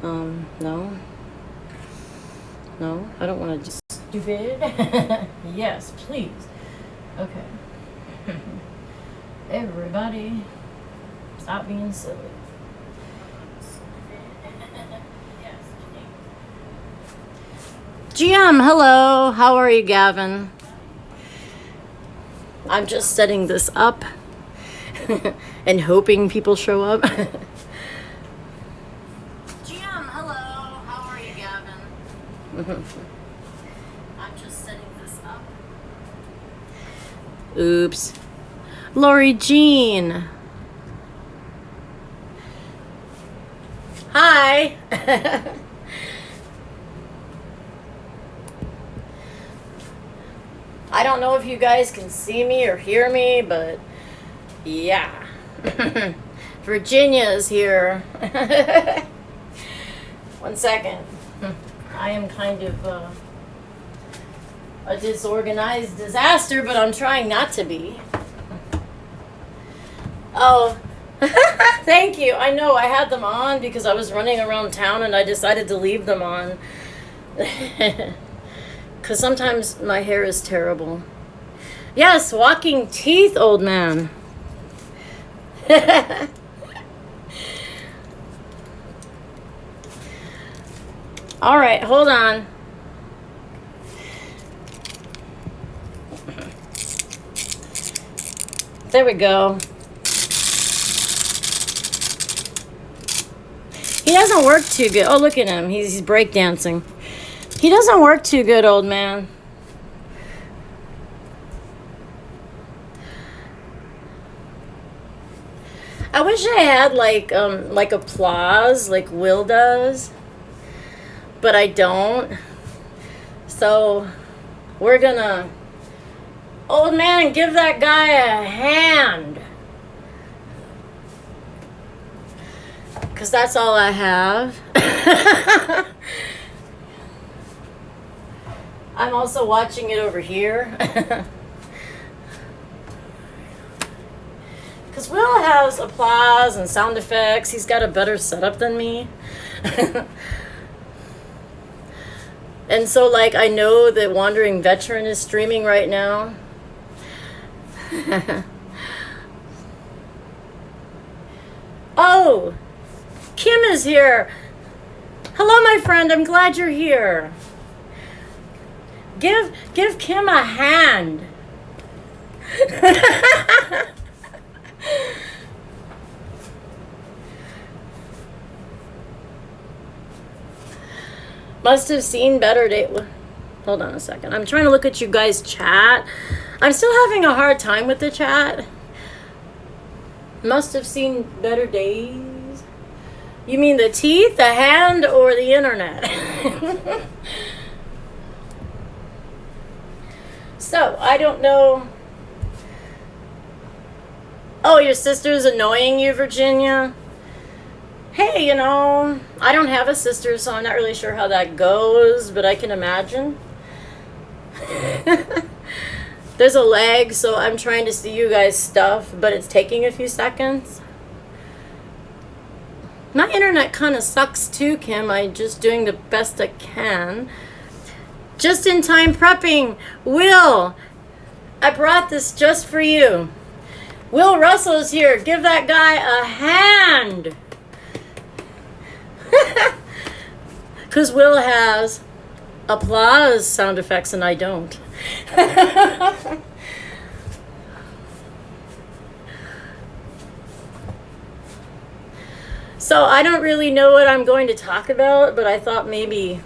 No. No, I don't want to just... Stupid. Yes, please. Okay. Everybody, stop being silly. GM, hello. How are you, Gavin? I'm just setting this up and hoping people show up. GM, hello. How are you, Gavin? I'm just setting this up. Oops. Lori Jean. Hi. I don't know if you guys can see me or hear me, but yeah. Virginia is here. 1 second. I am kind of a disorganized disaster, but I'm trying not to be. Oh, thank you. I know I had them on because I was running around town and I decided to leave them on. Because sometimes my hair is terrible. Yes, walking teeth, old man. All right, hold on. There we go. He doesn't work too good. Oh, look at him. He's breakdancing. He doesn't work too good, old man. I wish I had like applause like Will does, but I don't. So we're gonna, old man, give that guy a hand. Because that's all I have. I'm also watching it over here. Because Will has applause and sound effects. He's got a better setup than me. And so, like, I know that Wandering Veteran is streaming right now. Oh! Kim is here. Hello, my friend. I'm glad you're here. Give Kim a hand. Must have seen better day. Hold on a second. I'm trying to look at you guys' chat. I'm still having a hard time with the chat. Must have seen better days. You mean the teeth, the hand, or the internet? So, I don't know. Oh, your sister's annoying you, Virginia? Hey, you know, I don't have a sister, so I'm not really sure how that goes, but I can imagine. There's a lag, so I'm trying to see you guys' stuff, but it's taking a few seconds. My internet kind of sucks too, Kim. I'm just doing the best I can. Just in time prepping. Will, I brought this just for you. Will Russell's here. Give that guy a hand. Because Will has applause sound effects and I don't. So I don't really know what I'm going to talk about, but I thought maybe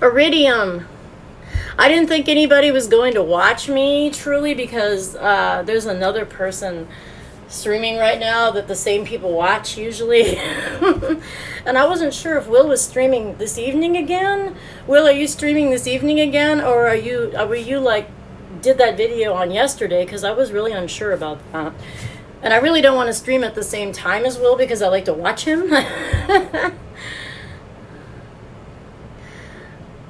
Iridium. I didn't think anybody was going to watch me truly because there's another person streaming right now that the same people watch usually. And I wasn't sure if Will was streaming this evening again. Will, are you streaming this evening again, or were you like did that video on yesterday? Because I was really unsure about that. And I really don't want to stream at the same time as Will because I like to watch him.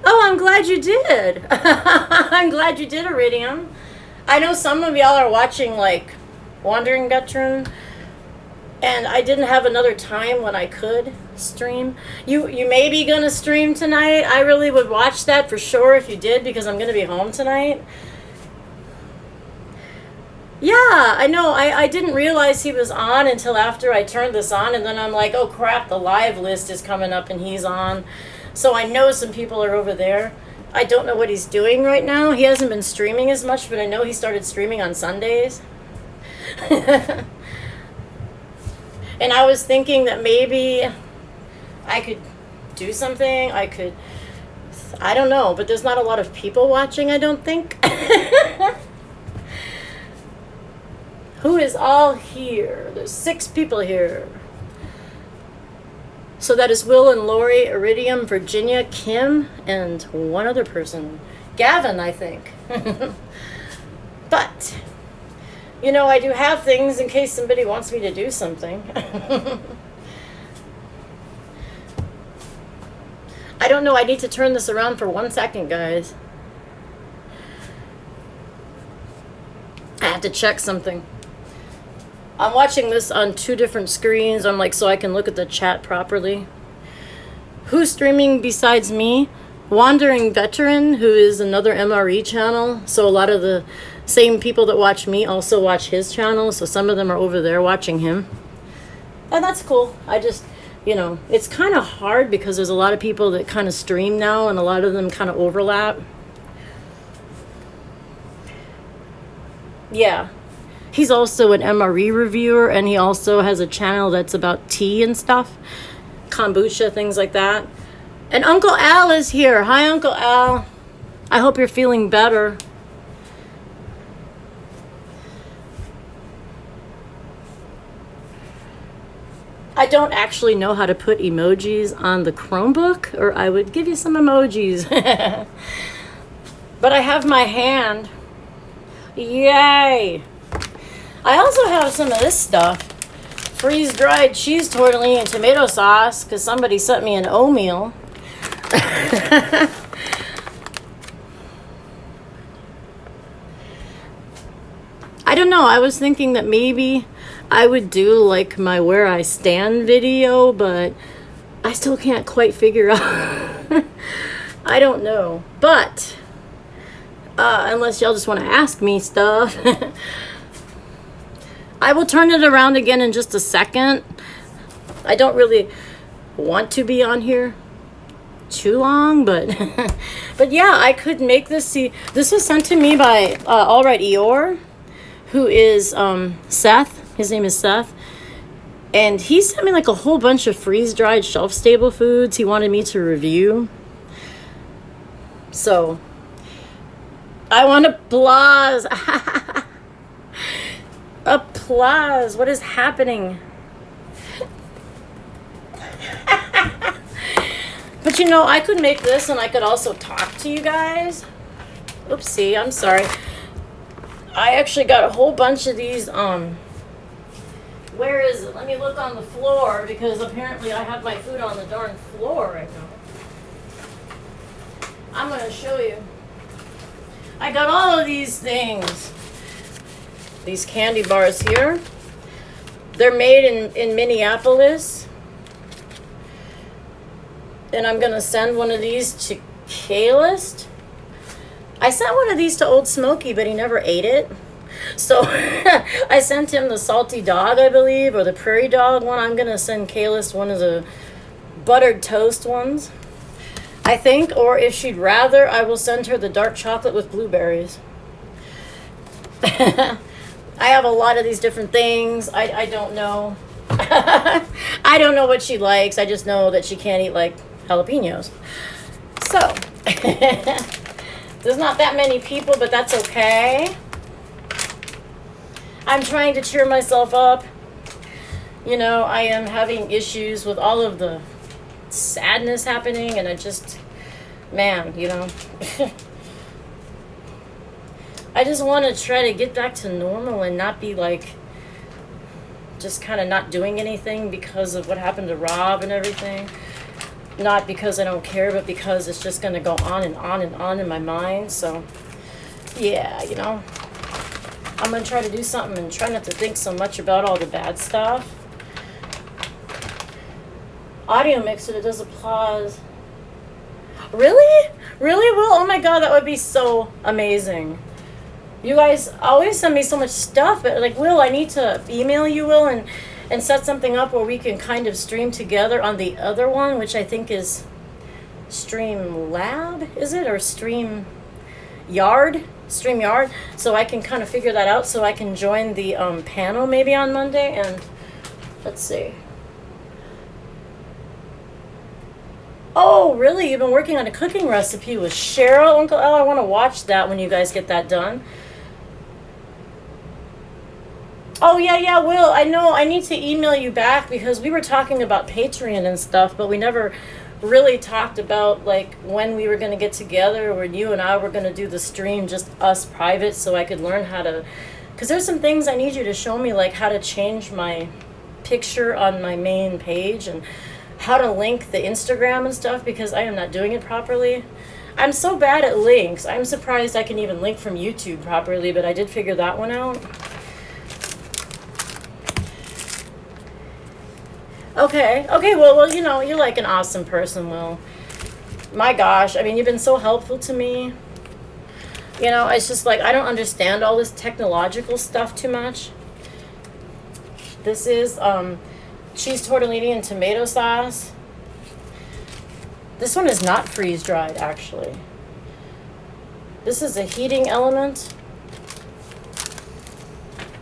Oh, I'm glad you did. I'm glad you did, Iridium. I know some of y'all are watching like Wandering Veteran. And I didn't have another time when I could stream. You may be gonna stream tonight. I really would watch that for sure if you did, because I'm gonna be home tonight. Yeah, I know. I didn't realize he was on until after I turned this on, and then I'm like, oh crap, the live list is coming up and he's on. So I know some people are over there. I don't know what he's doing right now. He hasn't been streaming as much, but I know he started streaming on Sundays. And I was thinking that maybe I could do something. I don't know, but there's not a lot of people watching, I don't think. Who is all here? There's 6 people here. So that is Will and Lori, Iridium, Virginia, Kim, and one other person. Gavin, I think. But, you know, I do have things in case somebody wants me to do something. I don't know. I need to turn this around for 1 second, guys. I have to check something. I'm watching this on 2 different screens. I'm like, so I can look at the chat properly. Who's streaming besides me? Wandering Veteran, who is another MRE channel. So a lot of the same people that watch me also watch his channel. So some of them are over there watching him. And that's cool. I just, you know, it's kind of hard because there's a lot of people that kind of stream now and a lot of them kind of overlap. Yeah. He's also an MRE reviewer, and he also has a channel that's about tea and stuff. Kombucha, things like that. And Uncle Al is here. Hi, Uncle Al. I hope you're feeling better. I don't actually know how to put emojis on the Chromebook, or I would give you some emojis. But I have my hand. Yay! I also have some of this stuff. Freeze-dried cheese tortellini and tomato sauce, because somebody sent me an Omeal. I don't know. I was thinking that maybe I would do like my where I stand video, but I still can't quite figure out. I don't know. But unless y'all just want to ask me stuff. I will turn it around again in just a second. I don't really want to be on here too long, but but yeah, I could make this. See, this was sent to me by Alright Eeyore, who is Seth. His name is Seth, and he sent me like a whole bunch of freeze-dried shelf-stable foods he wanted me to review. So I want applause. Applause. What is happening? But you know, I could make this and I could also talk to you guys. Oopsie, I'm sorry. I actually got a whole bunch of these, where is it? Let me look on the floor, because apparently I have my food on the darn floor right now. I'm gonna show you. I got all of these things. These candy bars here. They're made in Minneapolis. And I'm gonna send one of these to Kaylist. I sent one of these to Old Smoky, but he never ate it. So I sent him the salty dog, I believe, or the prairie dog one. I'm gonna send Kaylist one of the buttered toast ones, I think. Or if she'd rather, I will send her the dark chocolate with blueberries. I have a lot of these different things. I don't know. I don't know what she likes. I just know that she can't eat like jalapenos. So there's not that many people, but that's okay. I'm trying to cheer myself up. You know, I am having issues with all of the sadness happening, and I just, man, you know. I just want to try to get back to normal and not be like, just kind of not doing anything because of what happened to Rob and everything. Not because I don't care, but because it's just going to go on and on and on in my mind. So, yeah, you know, I'm going to try to do something and try not to think so much about all the bad stuff. audio mixer that does applause. Really? Really, Will? Oh my god, that would be so amazing. You guys always send me so much stuff, but like, Will, I need to email you, Will, and set something up where we can kind of stream together on the other one, which I think is Stream Lab, is it? Or Stream Yard? StreamYard, so I can kind of figure that out, so I can join the panel maybe on Monday. And let's see. Oh, really? You've been working on a cooking recipe with Cheryl, Uncle L? I want to watch that when you guys get that done. Oh, yeah, Will. I know I need to email you back because we were talking about Patreon and stuff, but we never really talked about like when we were going to get together, when you and I were going to do the stream, just us private, so I could learn how to, because there's some things I need you to show me, like how to change my picture on my main page and how to link the Instagram and stuff, because I am not doing it properly. I'm so bad at links. I'm surprised I can even link from YouTube properly, but I did figure that one out. Okay, well, you know, you're like an awesome person, Will. My gosh, I mean, you've been so helpful to me. You know, it's just like, I don't understand all this technological stuff too much. This is cheese tortellini and tomato sauce. This one is not freeze-dried, actually. This is a heating element.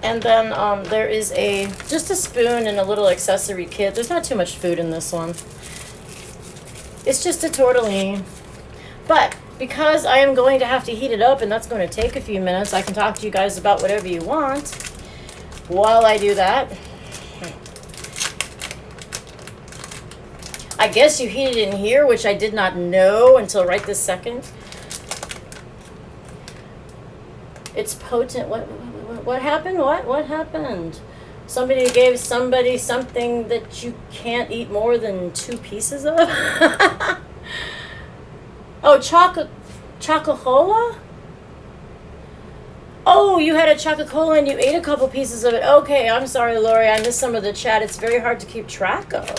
And then there is just a spoon and a little accessory kit. There's not too much food in this one. It's just a tortellini. But because I am going to have to heat it up, and that's going to take a few minutes, I can talk to you guys about whatever you want while I do that. I guess you heat it in here, which I did not know until right this second. It's potent. What happened? What happened? Somebody gave somebody something that you can't eat more than 2 pieces of? Oh, Chococola? Oh, you had a Chococola and you ate a couple pieces of it. Okay, I'm sorry, Lori. I missed some of the chat. It's very hard to keep track of.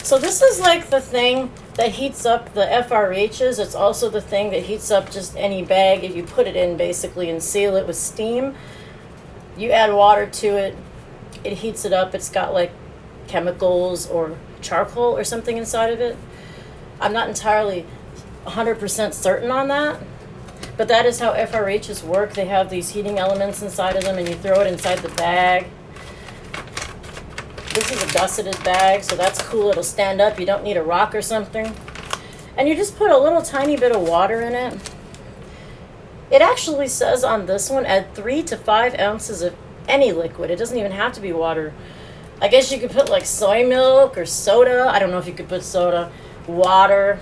So this is like the thing that heats up the FRHs. It's also the thing that heats up just any bag if you put it in, basically, and seal it with steam. You add water to it, it heats it up. It's got like chemicals or charcoal or something inside of it. I'm not entirely 100% certain on that, but that is how FRHs work. They have these heating elements inside of them, and you throw it inside the bag. This is a gusseted bag, so that's cool. It'll stand up. You don't need a rock or something. And you just put a little tiny bit of water in it. It actually says on this one, add 3 to 5 ounces of any liquid. It doesn't even have to be water. I guess you could put like soy milk or soda. I don't know if you could put soda. Water,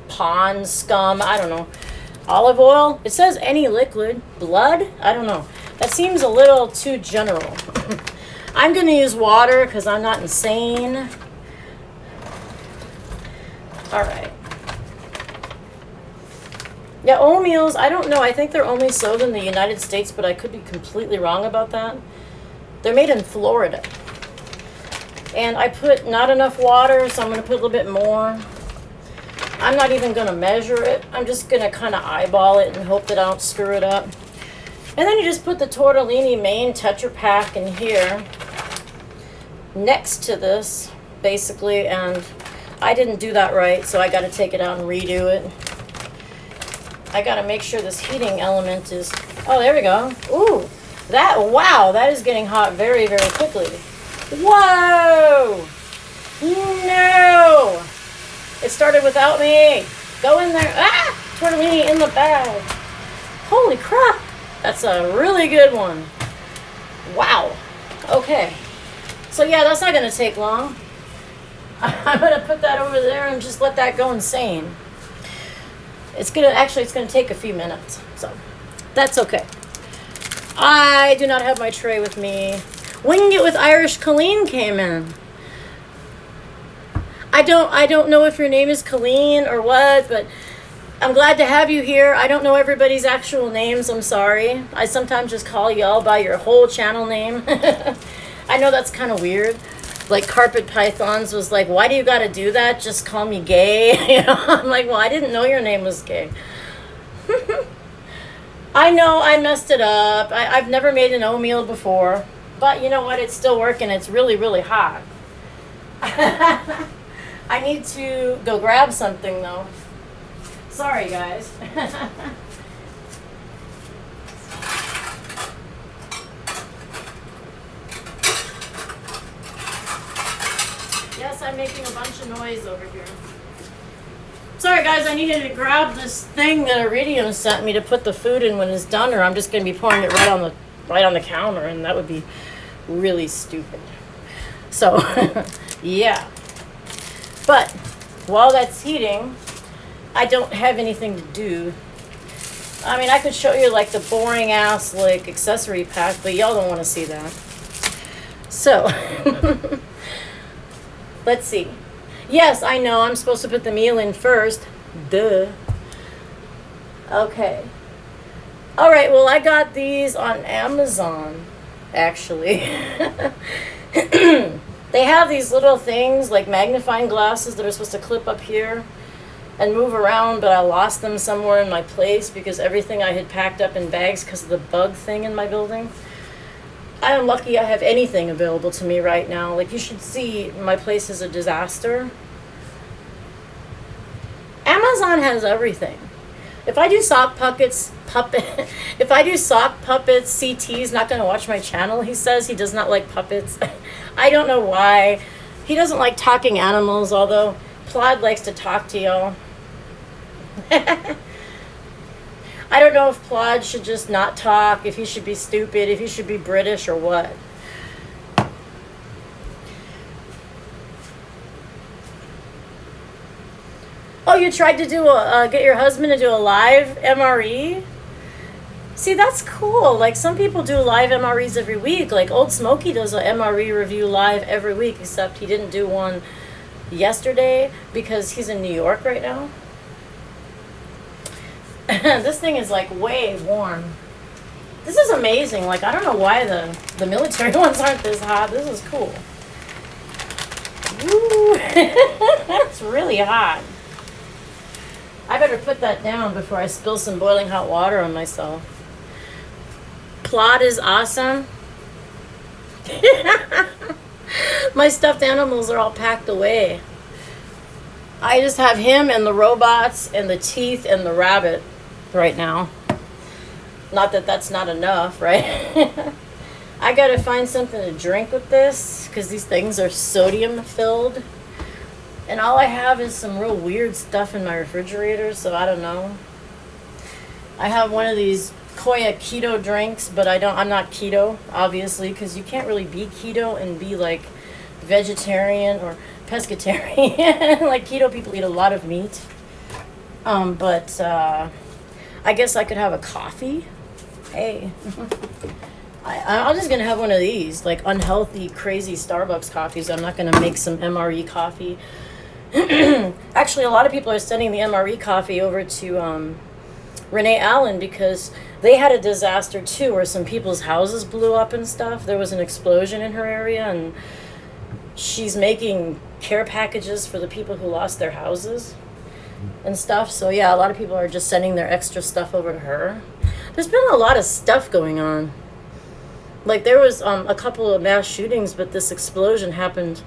pond scum, I don't know. Olive oil. It says any liquid. Blood? I don't know. That seems a little too general. I'm going to use water because I'm not insane. All right. Yeah, Omeals, I don't know. I think they're only sold in the United States, but I could be completely wrong about that. They're made in Florida. And I put not enough water, so I'm going to put a little bit more. I'm not even going to measure it. I'm just going to kind of eyeball it and hope that I don't screw it up. And then you just put the tortellini main Tetra Pak in here next to this, basically. And I didn't do that right, so I got to take it out and redo it. I got to make sure this heating element is... Oh, there we go. Ooh, wow, that is getting hot very, very quickly. Whoa! No! It started without me. Go in there. Ah! Tortellini in the bag. Holy crap. That's a really good one. Wow. Okay. So yeah, that's not going to take long. I'm going to put that over there and just let that go insane. It's going to take a few minutes. So that's okay. I do not have my tray with me. Winging It with Irish Colleen came in. I don't know if your name is Colleen or what, but I'm glad to have you here. I don't know everybody's actual names. I'm sorry. I sometimes just call y'all by your whole channel name. I know that's kind of weird. like Carpet Pythons was like, why do you got to do that? Just call me gay. I'm like, well, I didn't know your name was gay. I know I messed it up. I've never made an oatmeal before. But you know what? It's still working. It's really, really hot. I need to go grab something, though. Sorry, guys. Yes, I'm making a bunch of noise over here. Sorry, guys. I needed to grab this thing that Iridium sent me to put the food in when it's done, or I'm just going to be pouring it right on the counter, and that would be really stupid. So, yeah. But while that's heating, I don't have anything to do. I mean, I could show you like the boring ass like accessory pack, but y'all don't want to see that. So, let's see. Yes, I know I'm supposed to put the meal in first. Duh. Okay. All right, well, I got these on Amazon, actually. They have these little things like magnifying glasses that are supposed to clip up here and move around, but I lost them somewhere in my place because everything I had packed up in bags because of the bug thing in my building. I am lucky I have anything available to me right now. Like, you should see my place is a disaster. Amazon has everything. If I do sock puppets, CT's not going to watch my channel. He says he does not like puppets. I don't know why. He doesn't like talking animals, although Plod likes to talk to y'all. I don't know if Plod should just not talk, if he should be stupid, if he should be British or what. Oh, you tried to do get your husband to do a live MRE? See, that's cool. Like, some people do live MREs every week. Like, Old Smokey does a MRE review live every week, except he didn't do one yesterday because he's in New York right now. This thing is, like, way warm. This is amazing. Like, I don't know why the military ones aren't this hot. This is cool. Woo! It's really hot. I better put that down before I spill some boiling hot water on myself. Plot is awesome. My stuffed animals are all packed away. I just have him and the robots and the teeth and the rabbit right now. Not that that's not enough, right? I gotta find something to drink with this because these things are sodium filled. And all I have is some real weird stuff in my refrigerator, so I don't know. I have one of these Koya keto drinks, but I'm not keto, obviously, because you can't really be keto and be like vegetarian or pescatarian. Like, keto people eat a lot of meat. But I guess I could have a coffee. Hey. I'm just going to have one of these, like, unhealthy, crazy Starbucks coffees. I'm not going to make some MRE coffee. Actually, a lot of people are sending the MRE coffee over to Renee Allen because they had a disaster, too, where some people's houses blew up and stuff. There was an explosion in her area, and she's making care packages for the people who lost their houses and stuff. So, yeah, a lot of people are just sending their extra stuff over to her. There's been a lot of stuff going on. Like, there was a couple of mass shootings, but this explosion happened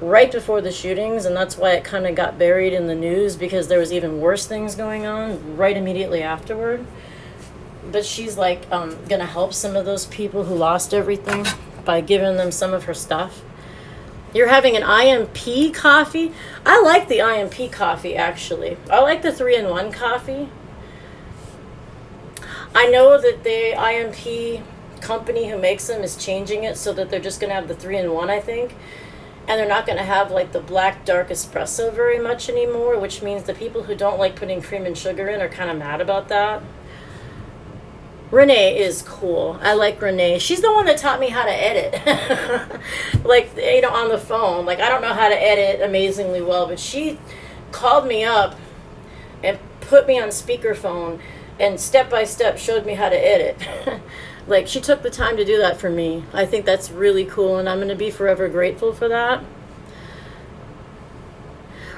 right before the shootings, and that's why it kind of got buried in the news, because there was even worse things going on right immediately afterward. But she's, like, going to help some of those people who lost everything by giving them some of her stuff. You're having an IMP coffee? I like the IMP coffee, actually. I like the 3-in-1 coffee. I know that the IMP company who makes them is changing it so that they're just going to have the 3-in-1, I think. And they're not going to have, like, the black dark espresso very much anymore, which means the people who don't like putting cream and sugar in are kind of mad about that. Renee is cool. I like Renee. She's the one that taught me how to edit. Like, you know, on the phone. Like, I don't know how to edit amazingly well, but she called me up and put me on speakerphone and step by step showed me how to edit. Like, she took the time to do that for me. I think that's really cool, and I'm going to be forever grateful for that.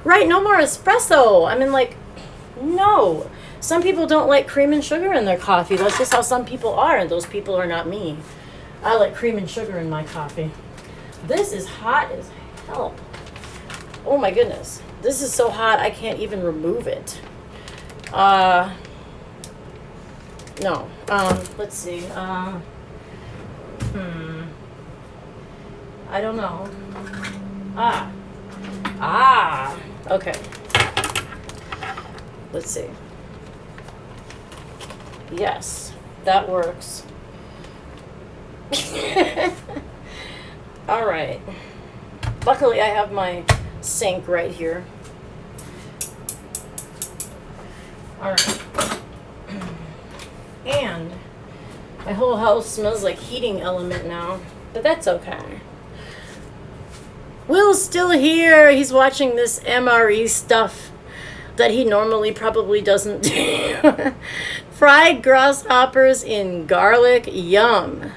Right, no more espresso. I mean, like, no. Some people don't like cream and sugar in their coffee. That's just how some people are, and those people are not me. I like cream and sugar in my coffee. This is hot as hell. Oh my goodness. This is so hot I can't even remove it. No. Let's see. I don't know. Okay. Let's see. Yes, that works. All right. Luckily, I have my sink right here. All right. And my whole house smells like heating element now, but that's okay. Will's still here. He's watching this MRE stuff that he normally probably doesn't do. Fried grasshoppers in garlic, yum.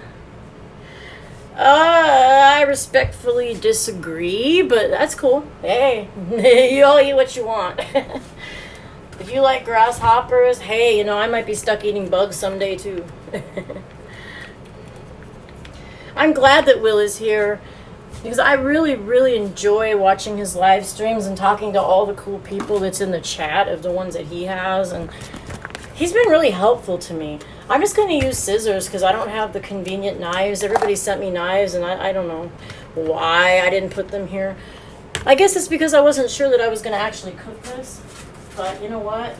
I respectfully disagree, but that's cool. Hey, you all eat what you want. If you like grasshoppers, hey, you know, I might be stuck eating bugs someday too. I'm glad that Will is here because I really, really enjoy watching his live streams and talking to all the cool people that's in the chat of the ones that he has, and he's been really helpful to me. I'm just going to use scissors because I don't have the convenient knives. Everybody sent me knives, and I don't know why I didn't put them here. I guess it's because I wasn't sure that I was going to actually cook this. But you know what?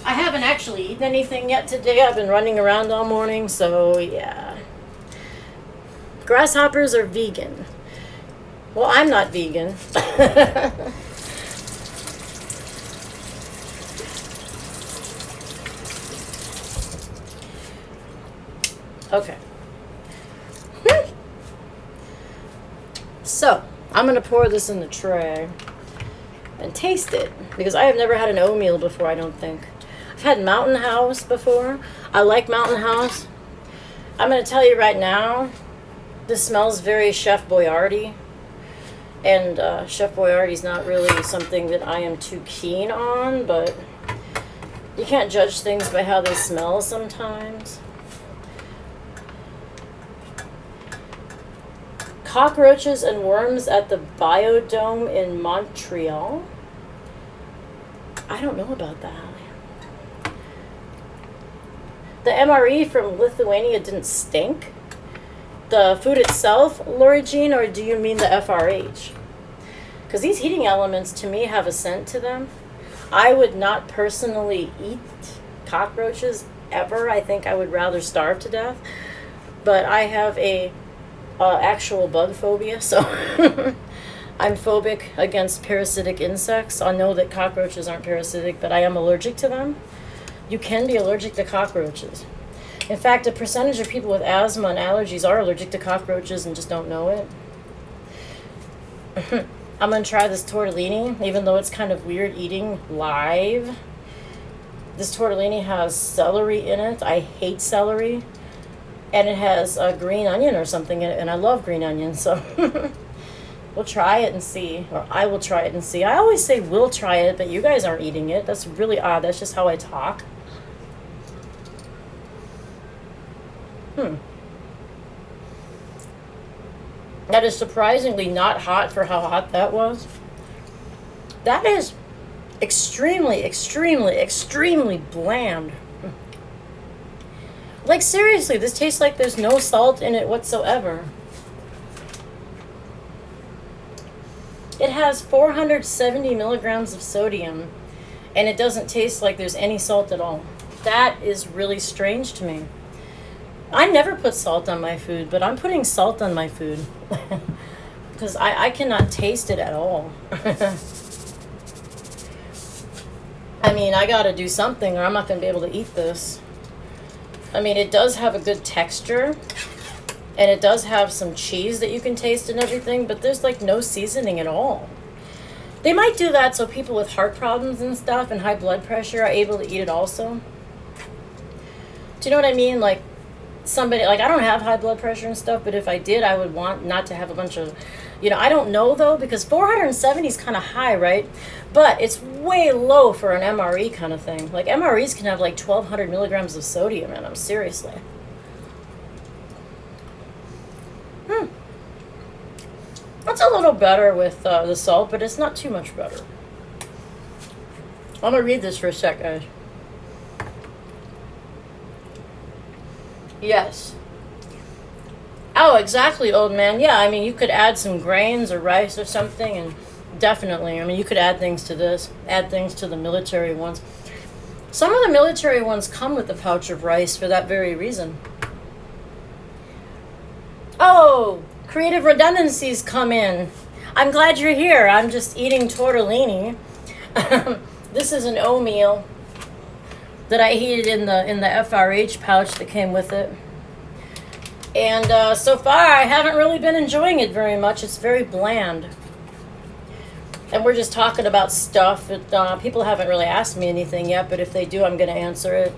I haven't actually eaten anything yet today. I've been running around all morning, so yeah. Grasshoppers are vegan. Well, I'm not vegan. Okay. So, I'm going to pour this in the tray and taste it, because I have never had an Omeal before, I don't think. I've had Mountain House before. I like Mountain House. I'm going to tell you right now, this smells very Chef Boyardee, and Chef Boyardee's not really something that I am too keen on, but you can't judge things by how they smell sometimes. Cockroaches and worms at the Biodome in Montreal. I don't know about that. The MRE from Lithuania didn't stink. The food itself, Lori Jean, or do you mean the FRH? Because these heating elements to me have a scent to them. I would not personally eat cockroaches ever. I think I would rather starve to death. But I have a actual bug phobia, so I'm phobic against parasitic insects. I know that cockroaches aren't parasitic, but I am allergic to them. You can be allergic to cockroaches. In fact, a percentage of people with asthma and allergies are allergic to cockroaches and just don't know it. I'm going to try this tortellini, even though it's kind of weird eating live. This tortellini has celery in it. I hate celery. And it has a green onion or something in it, and I love green onions, so we'll try it and see, or I will try it and see. I always say we'll try it, but you guys aren't eating it. That's really odd. That's just how I talk. That is surprisingly not hot for how hot that was. That is extremely, extremely, extremely bland. Like, seriously, this tastes like there's no salt in it whatsoever. It has 470 milligrams of sodium, and it doesn't taste like there's any salt at all. That is really strange to me. I never put salt on my food, but I'm putting salt on my food. Because I cannot taste it at all. I mean, I gotta do something or I'm not gonna be able to eat this. I mean, it does have a good texture, and it does have some cheese that you can taste and everything, but there's like no seasoning at all. They might do that so people with heart problems and stuff and high blood pressure are able to eat it also. To Do you know what I mean? Like, somebody, like, I don't have high blood pressure and stuff, but if I did, I would want not to have a bunch of, I don't know though, because 470 is kind of high, right? But it's way low for an MRE kind of thing. Like, MREs can have like 1,200 milligrams of sodium in them, seriously. It's a little better with the salt, but it's not too much better. I'm going to read this for a sec, guys. Yes. Oh, exactly, old man. Yeah, I mean, you could add some grains or rice or something, and definitely, I mean, you could add things to this, add things to the military ones. Some of the military ones come with a pouch of rice for that very reason. Oh, creative redundancies come in. I'm glad you're here. I'm just eating tortellini. This is an Omeal that I heated in the FRH pouch that came with it. And so far, I haven't really been enjoying it very much. It's very bland. And we're just talking about stuff that people haven't really asked me anything yet, but if they do, I'm going to answer it.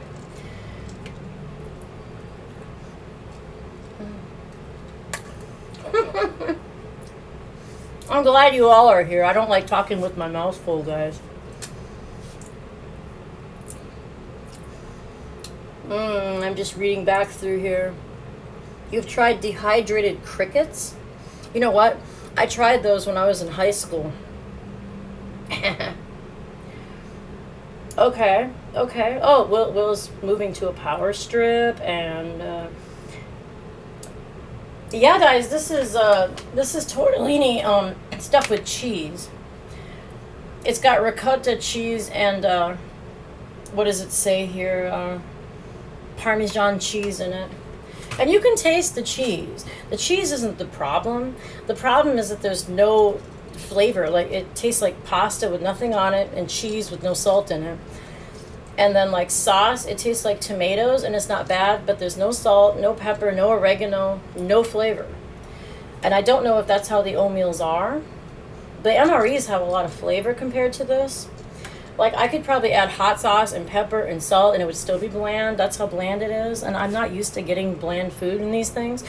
I'm glad you all are here. I don't like talking with my mouth full, guys. I'm just reading back through here. You've tried dehydrated crickets? You know what? I tried those when I was in high school. Okay. Oh, Will's moving to a power strip, and yeah, guys, this is tortellini stuff with cheese. It's got ricotta cheese and what does it say here? Parmesan cheese in it. And you can taste the cheese. The cheese isn't the problem. The problem is that there's no flavor. Like, it tastes like pasta with nothing on it and cheese with no salt in it. And then, like, sauce, it tastes like tomatoes, and it's not bad, but there's no salt, no pepper, no oregano, no flavor. And I don't know if that's how the Omeals are. The MREs have a lot of flavor compared to this. Like, I could probably add hot sauce and pepper and salt, and it would still be bland. That's how bland it is, and I'm not used to getting bland food in these things.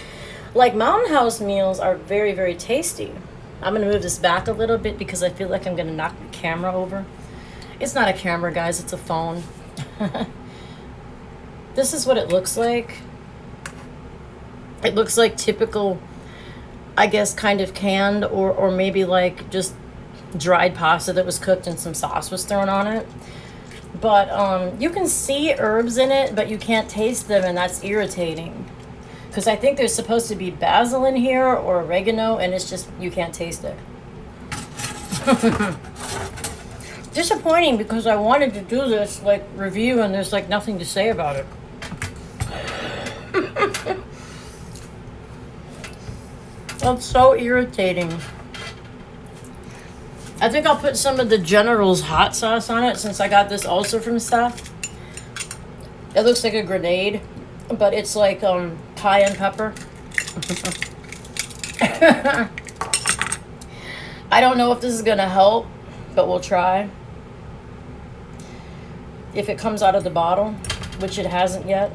Like, Mountain House meals are very, very tasty. I'm going to move this back a little bit because I feel like I'm going to knock the camera over. It's not a camera, guys. It's a phone. This is what it looks like. It looks like typical, I guess, kind of canned or maybe like just dried pasta that was cooked and some sauce was thrown on it. But you can see herbs in it, but you can't taste them, and that's irritating. Because I think there's supposed to be basil in here or oregano, and it's just, you can't taste it. Disappointing, because I wanted to do this, like, review, and there's, like, nothing to say about it. That's so irritating. I think I'll put some of the General's hot sauce on it, since I got this also from Seth. It looks like a grenade, but it's like cayenne pepper. I don't know if this is gonna help, but we'll try. If it comes out of the bottle, which it hasn't yet.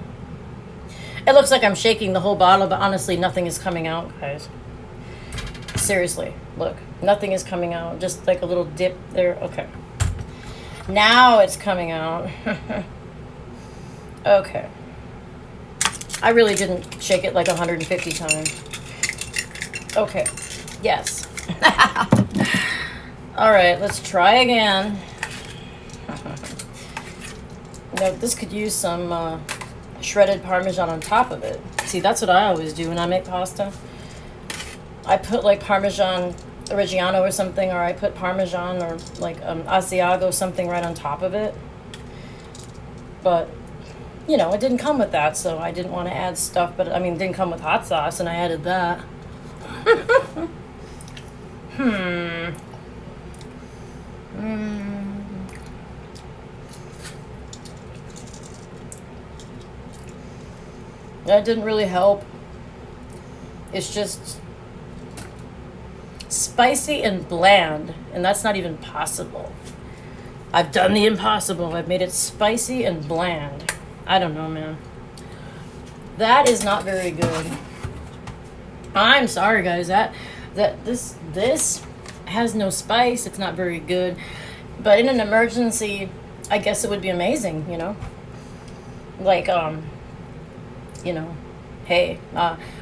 It looks like I'm shaking the whole bottle, but honestly, nothing is coming out, guys. Seriously, look, nothing is coming out. Just like a little dip there. Okay. Now it's coming out. Okay. I really didn't shake it like 150 times. Okay. Yes. All right, let's try again. Now, this could use some shredded Parmesan on top of it. See, that's what I always do when I make pasta. I put like Parmesan Reggiano or something, or I put Parmesan or like Asiago, something right on top of it. But, you know, it didn't come with that, so I didn't want to add stuff. But, I mean, it didn't come with hot sauce, and I added that. That didn't really help. It's just spicy and bland, and that's not even possible. I've done the impossible. I've made it spicy and bland. I don't know, man. That is not very good. I'm sorry, guys. This has no spice. It's not very good. But in an emergency, I guess it would be amazing, you know? Like, you know, hey,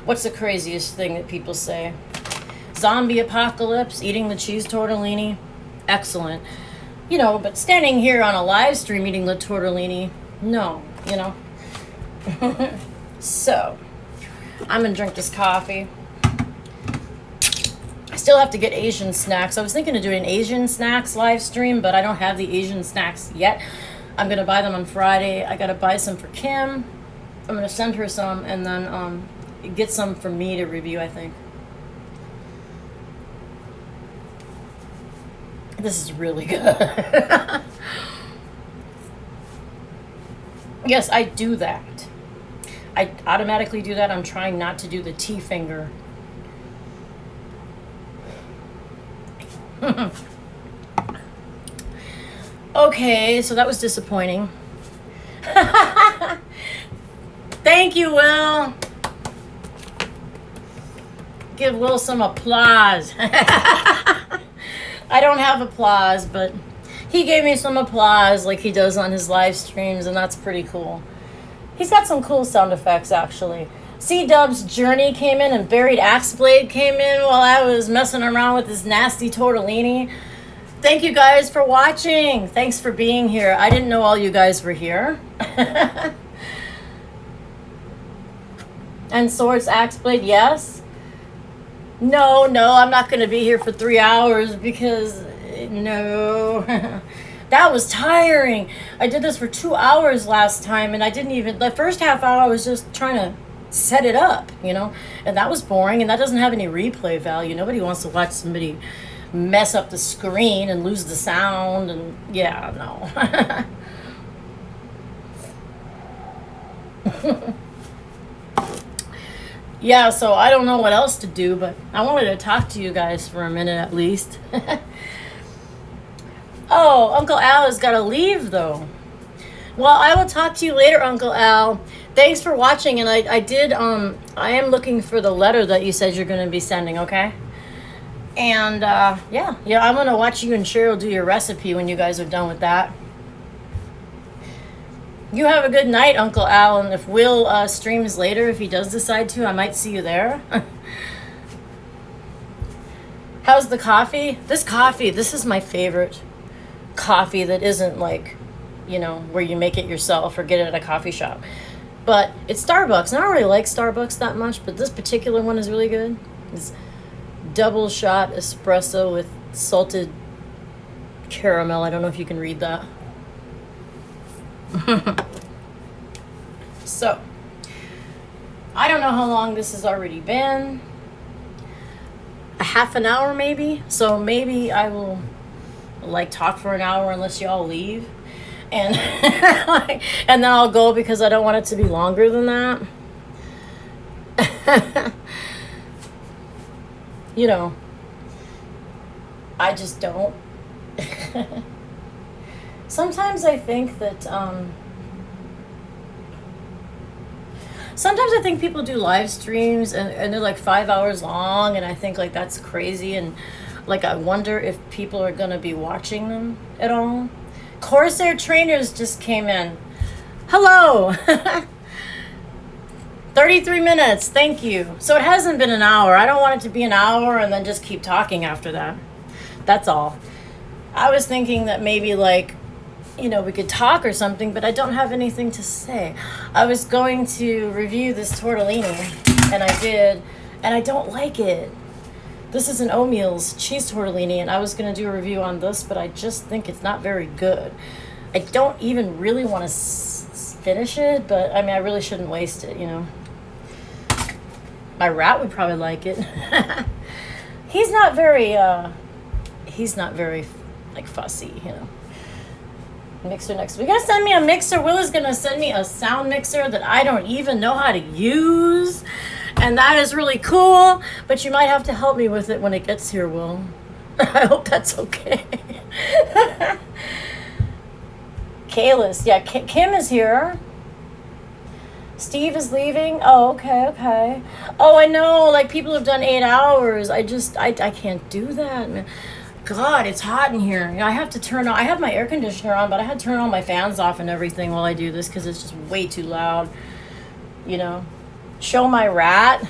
what's the craziest thing that people say? Zombie apocalypse, eating the cheese tortellini, excellent. You know, but standing here on a live stream eating the tortellini, no, you know. So, I'm gonna drink this coffee. I still have to get Asian snacks. I was thinking of doing an Asian snacks live stream, but I don't have the Asian snacks yet. I'm gonna buy them on Friday. I gotta buy some for Kim. I'm gonna send her some and then get some for me to review, I think. This is really good. Yes, I do that. I automatically do that. I'm trying not to do the T finger. Okay, so that was disappointing. Thank you, Will. Give Will some applause. I don't have applause, but he gave me some applause like he does on his live streams, and that's pretty cool. He's got some cool sound effects, actually. C-Dub's Journey came in, and Buried Axe Blade came in while I was messing around with this nasty tortellini. Thank you guys for watching. Thanks for being here. I didn't know all you guys were here. And Swords Axe Blade, yes. No, I'm not going to be here for 3 hours because, no. That was tiring. I did this for 2 hours last time, and I didn't even, the first half hour I was just trying to set it up, you know, and that was boring, and that doesn't have any replay value. Nobody wants to watch somebody mess up the screen and lose the sound, and yeah, no. Yeah, so I don't know what else to do, but I wanted to talk to you guys for a minute at least. Oh, Uncle Al has got to leave, though. Well, I will talk to you later, Uncle Al. Thanks for watching, and I am looking for the letter that you said you're going to be sending, okay? And, yeah, I'm going to watch you and Cheryl do your recipe when you guys are done with that. You have a good night, Uncle Al, and if Will streams later, if he does decide to, I might see you there. How's the coffee? This is my favorite coffee that isn't like, you know, where you make it yourself or get it at a coffee shop. But it's Starbucks, and I don't really like Starbucks that much, but this particular one is really good. It's double shot espresso with salted caramel. I don't know if you can read that. So, I don't know how long this has already been. A half an hour maybe. So maybe I will like talk for an hour unless y'all leave. And and then I'll go because I don't want it to be longer than that. You know, I just don't. Sometimes I think that, sometimes I think people do live streams and they're like 5 hours long, and I think like that's crazy, and like I wonder if people are going to be watching them at all. Corsair Trainers just came in. Hello! 33 minutes, thank you. So it hasn't been an hour. I don't want it to be an hour and then just keep talking after that. That's all. I was thinking that maybe like, you know, we could talk or something, but I don't have anything to say. I was going to review this tortellini, and I did, and I don't like it. This is an Omeals cheese tortellini, and I was going to do a review on this, but I just think it's not very good. I don't even really want to finish it, but I mean, I really shouldn't waste it, you know. My rat would probably like it. He's not very, like, fussy, you know. Mixer next week. You're gonna send me a mixer. Will is gonna send me a sound mixer that I don't even know how to use, and that is really cool, but you might have to help me with it when it gets here, Will. I hope that's okay. Kalis, yeah, Kim is here. Steve is leaving? Oh, okay, okay. Oh, I know, like, people have done 8 hours. I can't do that, man. God, it's hot in here. You know, I have to turn on, I have my air conditioner on, but I had to turn all my fans off and everything while I do this because it's just way too loud, you know. Show my rat.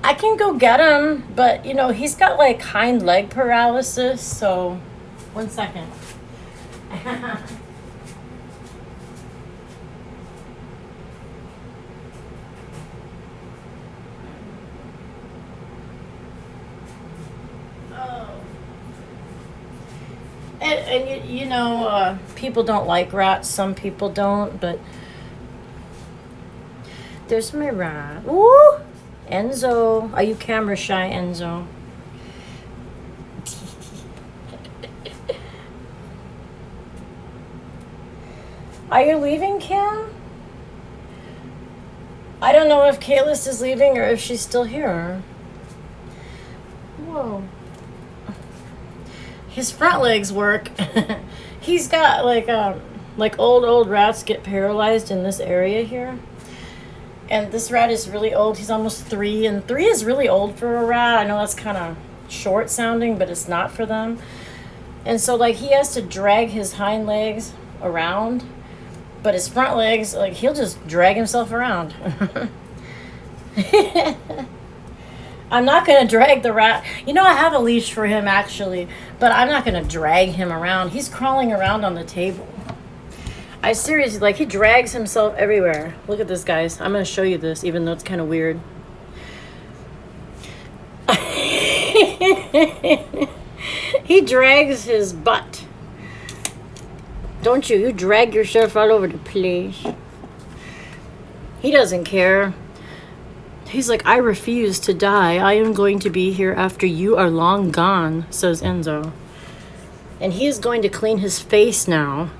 I can go get him, but, you know, he's got, like, hind leg paralysis, so... 1 second. And you know, people don't like rats. Some people don't, but there's my rat. Ooh, Enzo. Are you camera shy, Enzo? Are you leaving, Kim? I don't know if Kalis is leaving or if she's still here. Whoa. His front legs work. He's got like old rats get paralyzed in this area here. And this rat is really old. He's almost 3, and 3 is really old for a rat. I know that's kind of short sounding, but it's not for them. And so like he has to drag his hind legs around, but his front legs, like he'll just drag himself around. I'm not going to drag the rat. You know, I have a leash for him, actually, but I'm not going to drag him around. He's crawling around on the table. I seriously, like, he drags himself everywhere. Look at this, guys. I'm going to show you this, even though it's kind of weird. He drags his butt. Don't you? You drag yourself all over the place. He doesn't care. He's like, I refuse to die. I am going to be here after you are long gone, says Enzo. And he is going to clean his face now.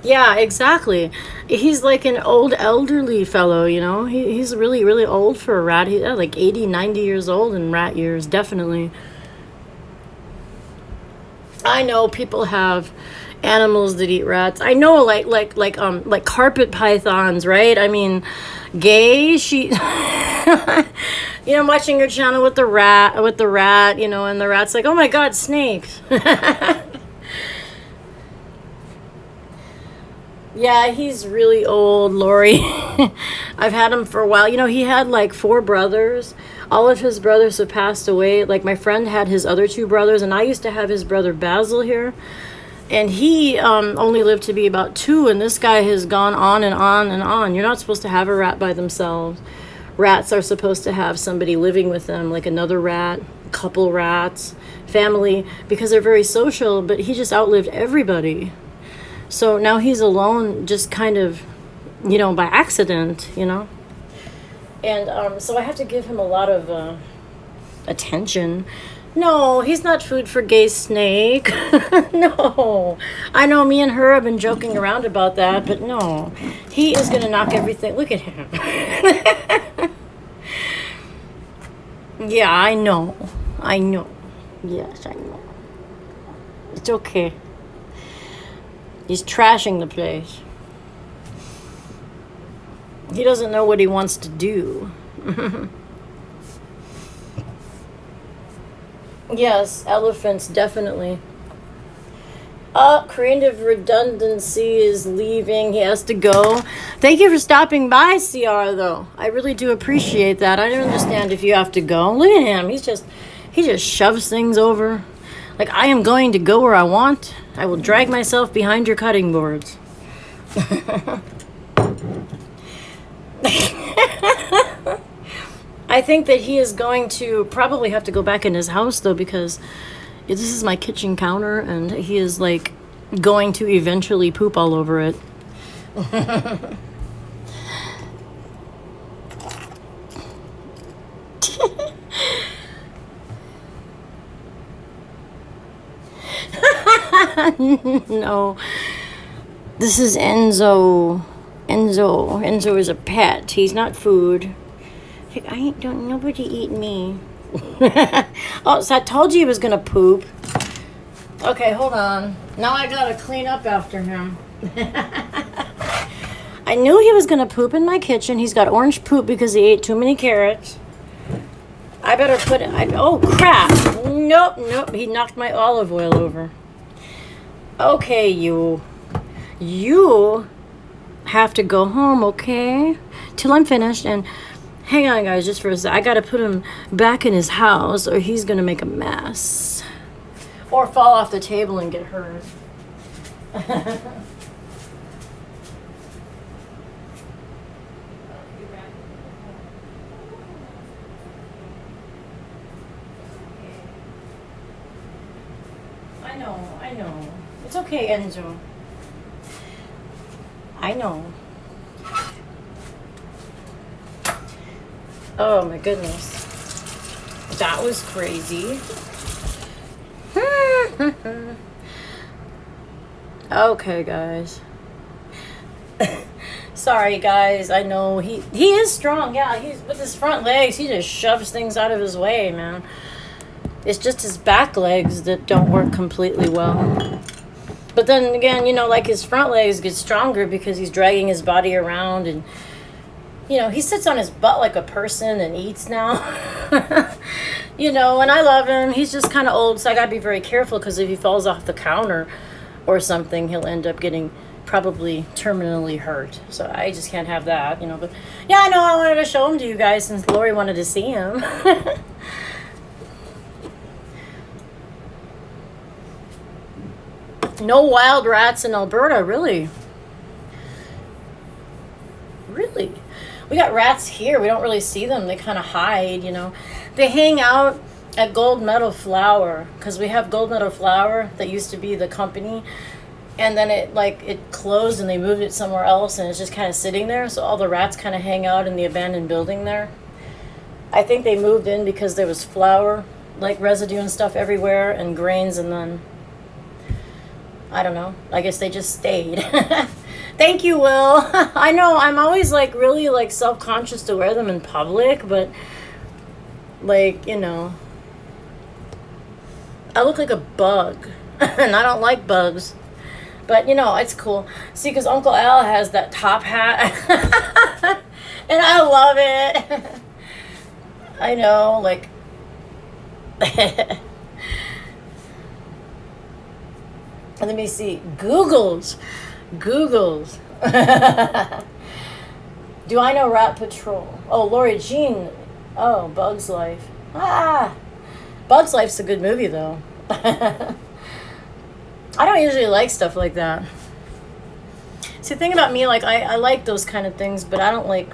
Yeah, exactly. He's like an old elderly fellow, you know. He's really, really old for a rat. He's like 80, 90 years old in rat years, definitely. I know people have animals that eat rats. I know, like carpet pythons, right? I mean, Gay, she, you know, I'm watching your channel with the rat, you know, and the rat's like, oh my God, snakes. Yeah, he's really old, Lori. I've had him for a while. You know, he had like 4 brothers. All of his brothers have passed away. Like my friend had his other 2 brothers, and I used to have his brother Basil here. And he only lived to be about 2, and this guy has gone on and on and on. You're not supposed to have a rat by themselves. Rats are supposed to have somebody living with them, like another rat, couple rats, family, because they're very social, but he just outlived everybody. So now he's alone, just kind of, you know, by accident, you know. And so I have to give him a lot of attention. No, he's not food for Gay Snake. No. I know me and her have been joking around about that, but no. He is going to knock everything. Look at him. Yeah, I know. I know. Yes, I know. It's okay. He's trashing the place. He doesn't know what he wants to do. Yes, elephants, definitely. Creative redundancy is leaving. He has to go. Thank you for stopping by, CR, though. I really do appreciate that. I don't understand if you have to go. Look at him. He just shoves things over. Like, I am going to go where I want. I will drag myself behind your cutting boards. I think that he is going to probably have to go back in his house, though, because this is my kitchen counter, and he is, like, going to eventually poop all over it. No. This is Enzo. Enzo is a pet. He's not food. Like, nobody eat me. Oh, so I told you he was gonna poop. Okay, hold on. Now I gotta clean up after him. I knew he was going to poop in my kitchen. He's got orange poop because he ate too many carrots. I better put it... oh, crap. Nope. He knocked my olive oil over. Okay, you have to go home, okay? Till I'm finished. And hang on, guys, just for a sec. I got to put him back in his house or he's going to make a mess. Or fall off the table and get hurt. I know. It's okay, Enzo. I know. Oh my goodness. That was crazy. Okay, guys. Sorry, guys. I know he is strong. Yeah, he's with his front legs. He just shoves things out of his way, man. It's just his back legs that don't work completely well. But then again, you know, like his front legs get stronger because he's dragging his body around and, you know, he sits on his butt like a person and eats now. You know, and I love him. He's just kind of old, so I got to be very careful because if he falls off the counter or something, he'll end up getting probably terminally hurt. So I just can't have that, you know. But yeah, I know I wanted to show him to you guys since Lori wanted to see him. No wild rats in Alberta, really. Really. We got rats here. We don't really see them. They kind of hide, you know. They hang out at Gold Medal Flour because we have Gold Medal Flour that used to be the company. And then it closed and they moved it somewhere else and it's just kind of sitting there. So all the rats kind of hang out in the abandoned building there. I think they moved in because there was flour, like residue and stuff everywhere and grains, and then I don't know. I guess they just stayed. Thank you, Will. I know I'm always like really like self-conscious to wear them in public, but like, you know, I look like a bug and I don't like bugs. But, you know, it's cool. See, because Uncle Al has that top hat. And I love it. I know, like... Let me see. Googles. Do I know Rat Patrol? Oh, Lori Jean. Oh, Bug's Life. Bug's Life's a good movie, though. I don't usually like stuff like that. See, the thing about me, like, I like those kind of things, but I don't like...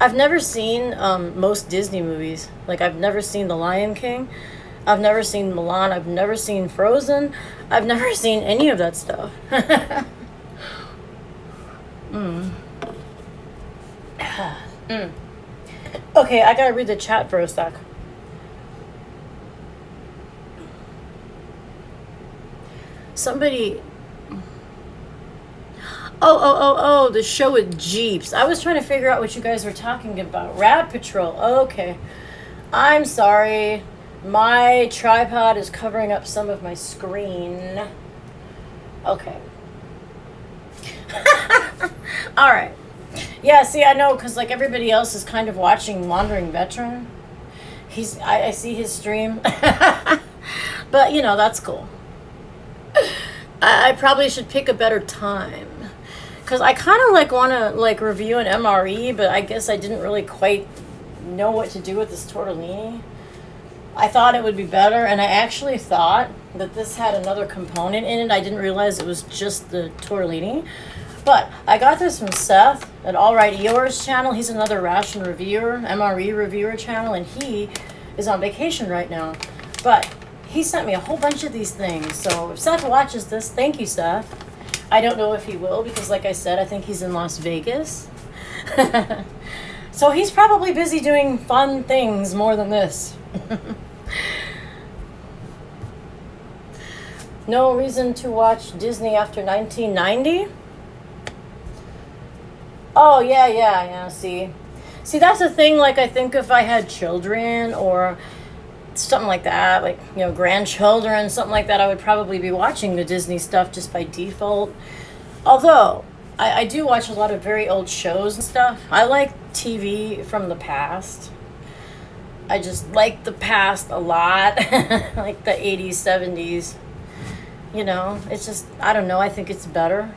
I've never seen most Disney movies. Like, I've never seen The Lion King. I've never seen Mulan. I've never seen Frozen. I've never seen any of that stuff. Okay, I gotta read the chat for a sec. Somebody... Oh, the show with Jeeps. I was trying to figure out what you guys were talking about. Rat Patrol. Okay. I'm sorry. My tripod is covering up some of my screen. Okay. All right. Yeah, see, I know, because, like, everybody else is kind of watching Wandering Veteran. I see his stream. But, you know, that's cool. I probably should pick a better time. Because I kind of, like, want to, like, review an MRE, but I guess I didn't really quite know what to do with this tortellini. I thought it would be better, and I actually thought that this had another component in it. I didn't realize it was just the tortellini. But I got this from Seth at Alright Eeyore's channel. He's another ration reviewer, MRE reviewer channel, and he is on vacation right now. But he sent me a whole bunch of these things. So if Seth watches this, thank you, Seth. I don't know if he will because, like I said, I think he's in Las Vegas. So he's probably busy doing fun things more than this. No reason to watch Disney after 1990? Oh, yeah, see, that's the thing, like, I think if I had children or something like that, like, you know, grandchildren, something like that, I would probably be watching the Disney stuff just by default. Although, I do watch a lot of very old shows and stuff. I like TV from the past. I just like the past a lot. Like the 80s, 70s. You know, it's just, I don't know, I think it's better.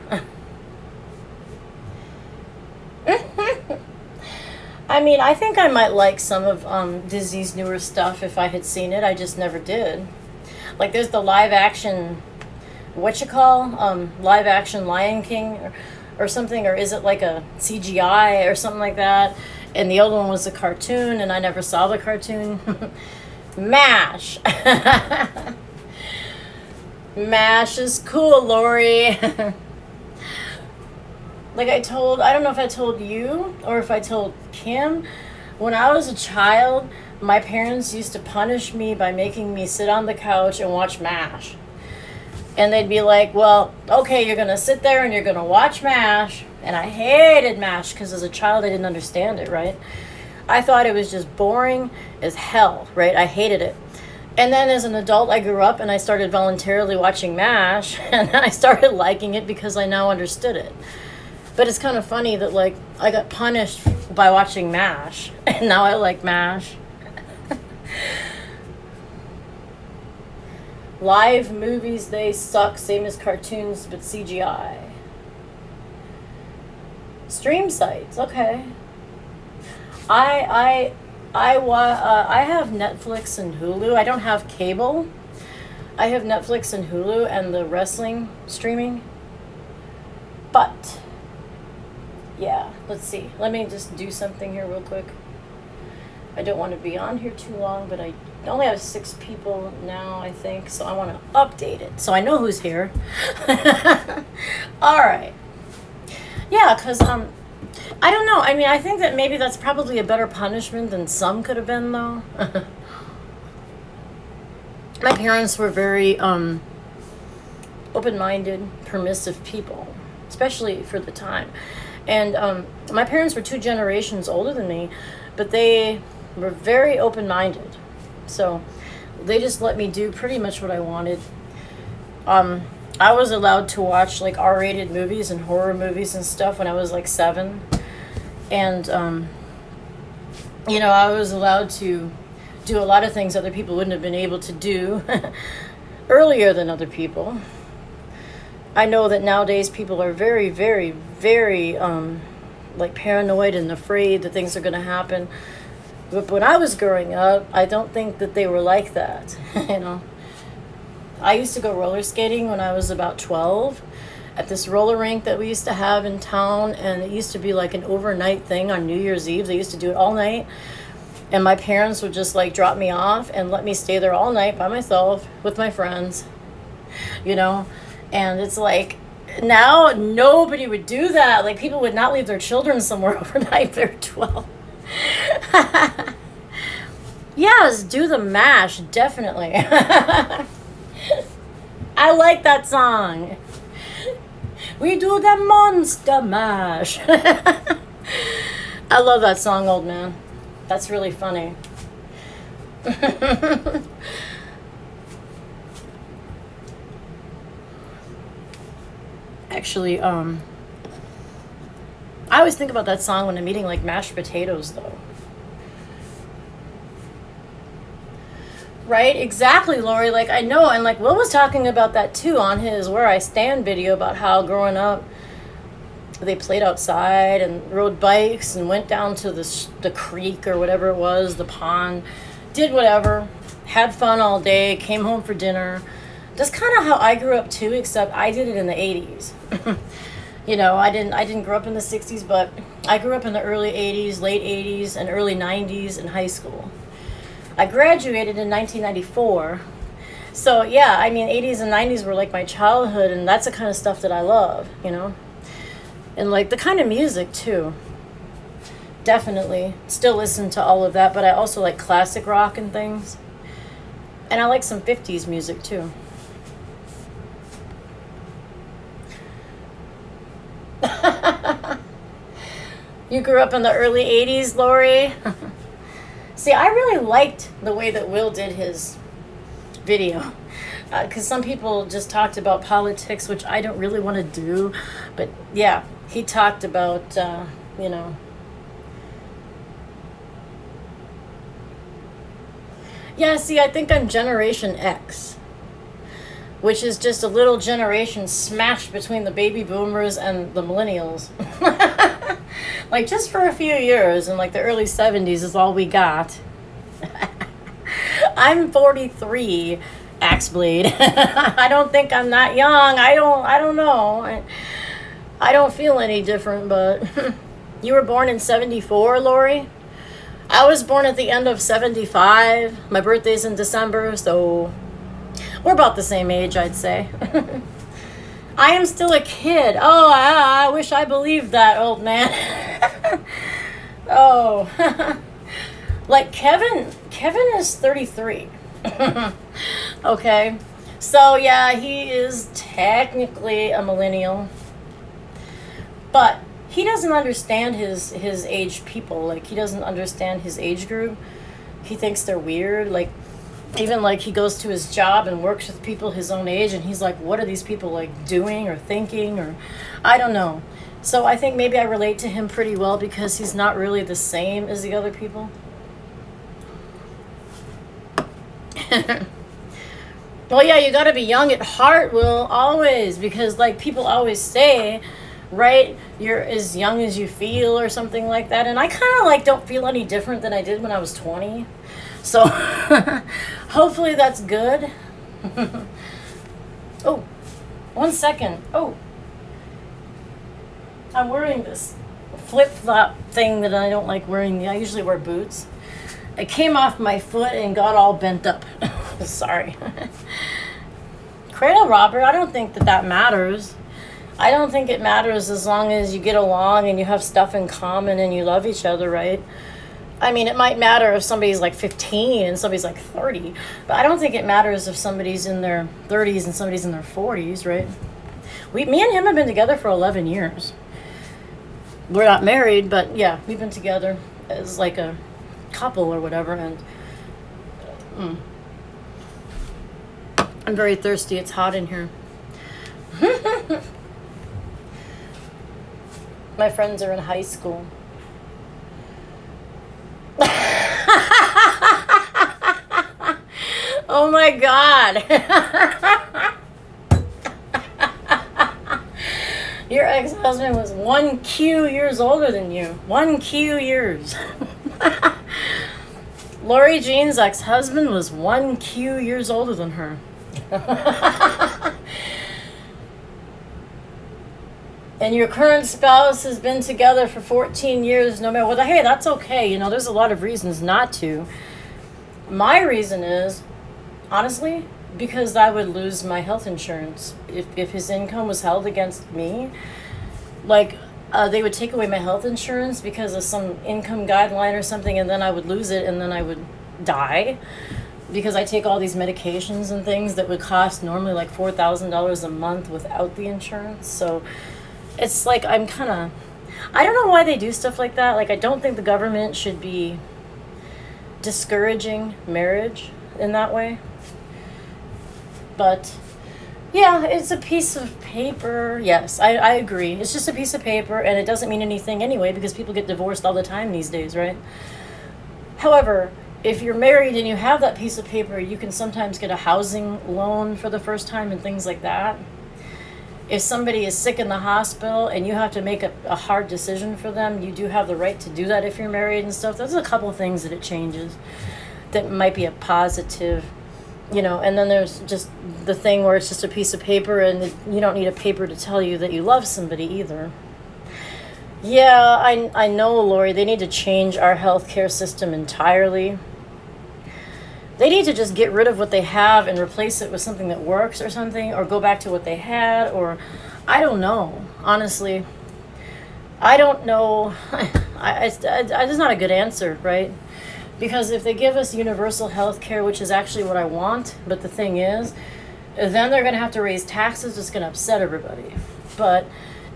I mean, I think I might like some of Disney's newer stuff if I had seen it. I just never did. Like, there's the live action, live action Lion King or something, or is it like a CGI or something like that? And the other one was a cartoon, and I never saw the cartoon. MASH. MASH is cool, Lori. Like I don't know if I told you or if I told Kim, when I was a child, my parents used to punish me by making me sit on the couch and watch MASH. And they'd be like, well, okay, you're going to sit there and you're going to watch MASH. And I hated MASH because as a child I didn't understand it, right? I thought it was just boring as hell, right? I hated it. And then as an adult, I grew up and I started voluntarily watching MASH. And I started liking it because I now understood it. But it's kind of funny that, like, I got punished by watching MASH. And now I like MASH. Live movies, they suck, same as cartoons, but CGI. Stream sites, okay. I have Netflix and Hulu. I don't have cable. I have Netflix and Hulu and the wrestling streaming. But, yeah, let's see. Let me just do something here real quick. I don't want to be on here too long, but I only have 6 people now, I think, so I want to update it so I know who's here. All right. Yeah, because, I don't know. I mean, I think that maybe that's probably a better punishment than some could have been, though. My parents were very open-minded, permissive people, especially for the time. And my parents were 2 generations older than me, but they were very open-minded. So they just let me do pretty much what I wanted. I was allowed to watch like R-rated movies and horror movies and stuff when I was like 7. And, you know, I was allowed to do a lot of things other people wouldn't have been able to do earlier than other people. I know that nowadays people are very, very, very, like paranoid and afraid that things are going to happen. But when I was growing up, I don't think that they were like that, you know. I used to go roller skating when I was about 12 at this roller rink that we used to have in town, and it used to be like an overnight thing on New Year's Eve. They used to do it all night, and my parents would just like drop me off and let me stay there all night by myself with my friends, you know. And it's like, now nobody would do that. Like, people would not leave their children somewhere overnight if they're 12. Yes, do the MASH, definitely. I like that song. We do the Monster Mash. I love that song, old man. That's really funny. Actually, I always think about that song when I'm eating like mashed potatoes, though. Right? Exactly, Lori. Like, I know, and like Will was talking about that too on his Where I Stand video about how growing up they played outside and rode bikes and went down to the creek or whatever it was, the pond, did whatever, had fun all day, came home for dinner. That's kind of how I grew up too, except I did it in the 80s. You know, I didn't grow up in the 60s, but I grew up in the early 80s, late 80s, and early 90s in high school. I graduated in 1994. So, yeah, I mean, 80s and 90s were like my childhood, and that's the kind of stuff that I love, you know? And like the kind of music too. Definitely. Still listen to all of that, but I also like classic rock and things. And I like some 50s music too. You grew up in the early 80s, Lori? See, I really liked the way that Will did his video. Because some people just talked about politics, which I don't really want to do. But yeah, he talked about, you know. Yeah, see, I think I'm Generation X, which is just a little generation smashed between the baby boomers and the millennials. Like, just for a few years, in like the early 70s is all we got. I'm 43, Axeblade. I don't think I'm that young. I don't know. I don't feel any different, but you were born in 74, Lori? I was born at the end of 75. My birthday's in December, so we're about the same age, I'd say. I am still a kid. Oh, I wish I believed that, old man. Oh. Like Kevin is 33. Okay. So yeah, he is technically a millennial. But he doesn't understand his age people. Like, he doesn't understand his age group. He thinks they're weird. Like, even like he goes to his job and works with people his own age, and he's like, what are these people like doing or thinking, or I don't know. So I think maybe I relate to him pretty well because he's not really the same as the other people. Well, yeah, you gotta be young at heart, Will, always, because like people always say, right, you're as young as you feel or something like that, and I kind of like don't feel any different than I did when I was 20. So hopefully that's good. Oh, 1 second. Oh, I'm wearing this flip-flop thing that I don't like wearing. I usually wear boots. It came off my foot and got all bent up. Sorry. Cradle robber, I don't think that matters. I don't think it matters as long as you get along and you have stuff in common and you love each other, right? I mean, it might matter if somebody's like 15 and somebody's like 30, but I don't think it matters if somebody's in their 30s and somebody's in their 40s, right? Me and him have been together for 11 years. We're not married, but yeah, we've been together as like a couple or whatever, and I'm very thirsty. It's hot in here. My friends are in high school. Oh my God. Your ex-husband was 1Q years older than you. 1Q years. Lori Jean's ex-husband was 1Q years older than her. And your current spouse has been together for 14 years, no matter what. Hey, that's okay. You know, there's a lot of reasons not to. My reason is, honestly, because I would lose my health insurance. If his income was held against me, like, they would take away my health insurance because of some income guideline or something, and then I would lose it, and then I would die. Because I take all these medications and things that would cost normally like $4,000 a month without the insurance. So it's like I don't know why they do stuff like that. Like, I don't think the government should be discouraging marriage in that way. But yeah, it's a piece of paper. Yes, I agree. It's just a piece of paper, and it doesn't mean anything anyway because people get divorced all the time these days, right? However, if you're married and you have that piece of paper, you can sometimes get a housing loan for the first time and things like that. If somebody is sick in the hospital and you have to make a hard decision for them, you do have the right to do that if you're married and stuff. There's a couple things that it changes that might be a positive, you know. And then there's just the thing where it's just a piece of paper and you don't need a paper to tell you that you love somebody either. Yeah, I know, Lori, they need to change our healthcare system entirely. They need to just get rid of what they have and replace it with something that works or something, or go back to what they had, or I don't know, honestly. I don't know. It's not a good answer, right? Because if they give us universal health care, which is actually what I want, but the thing is, then they're going to have to raise taxes. It's going to upset everybody. But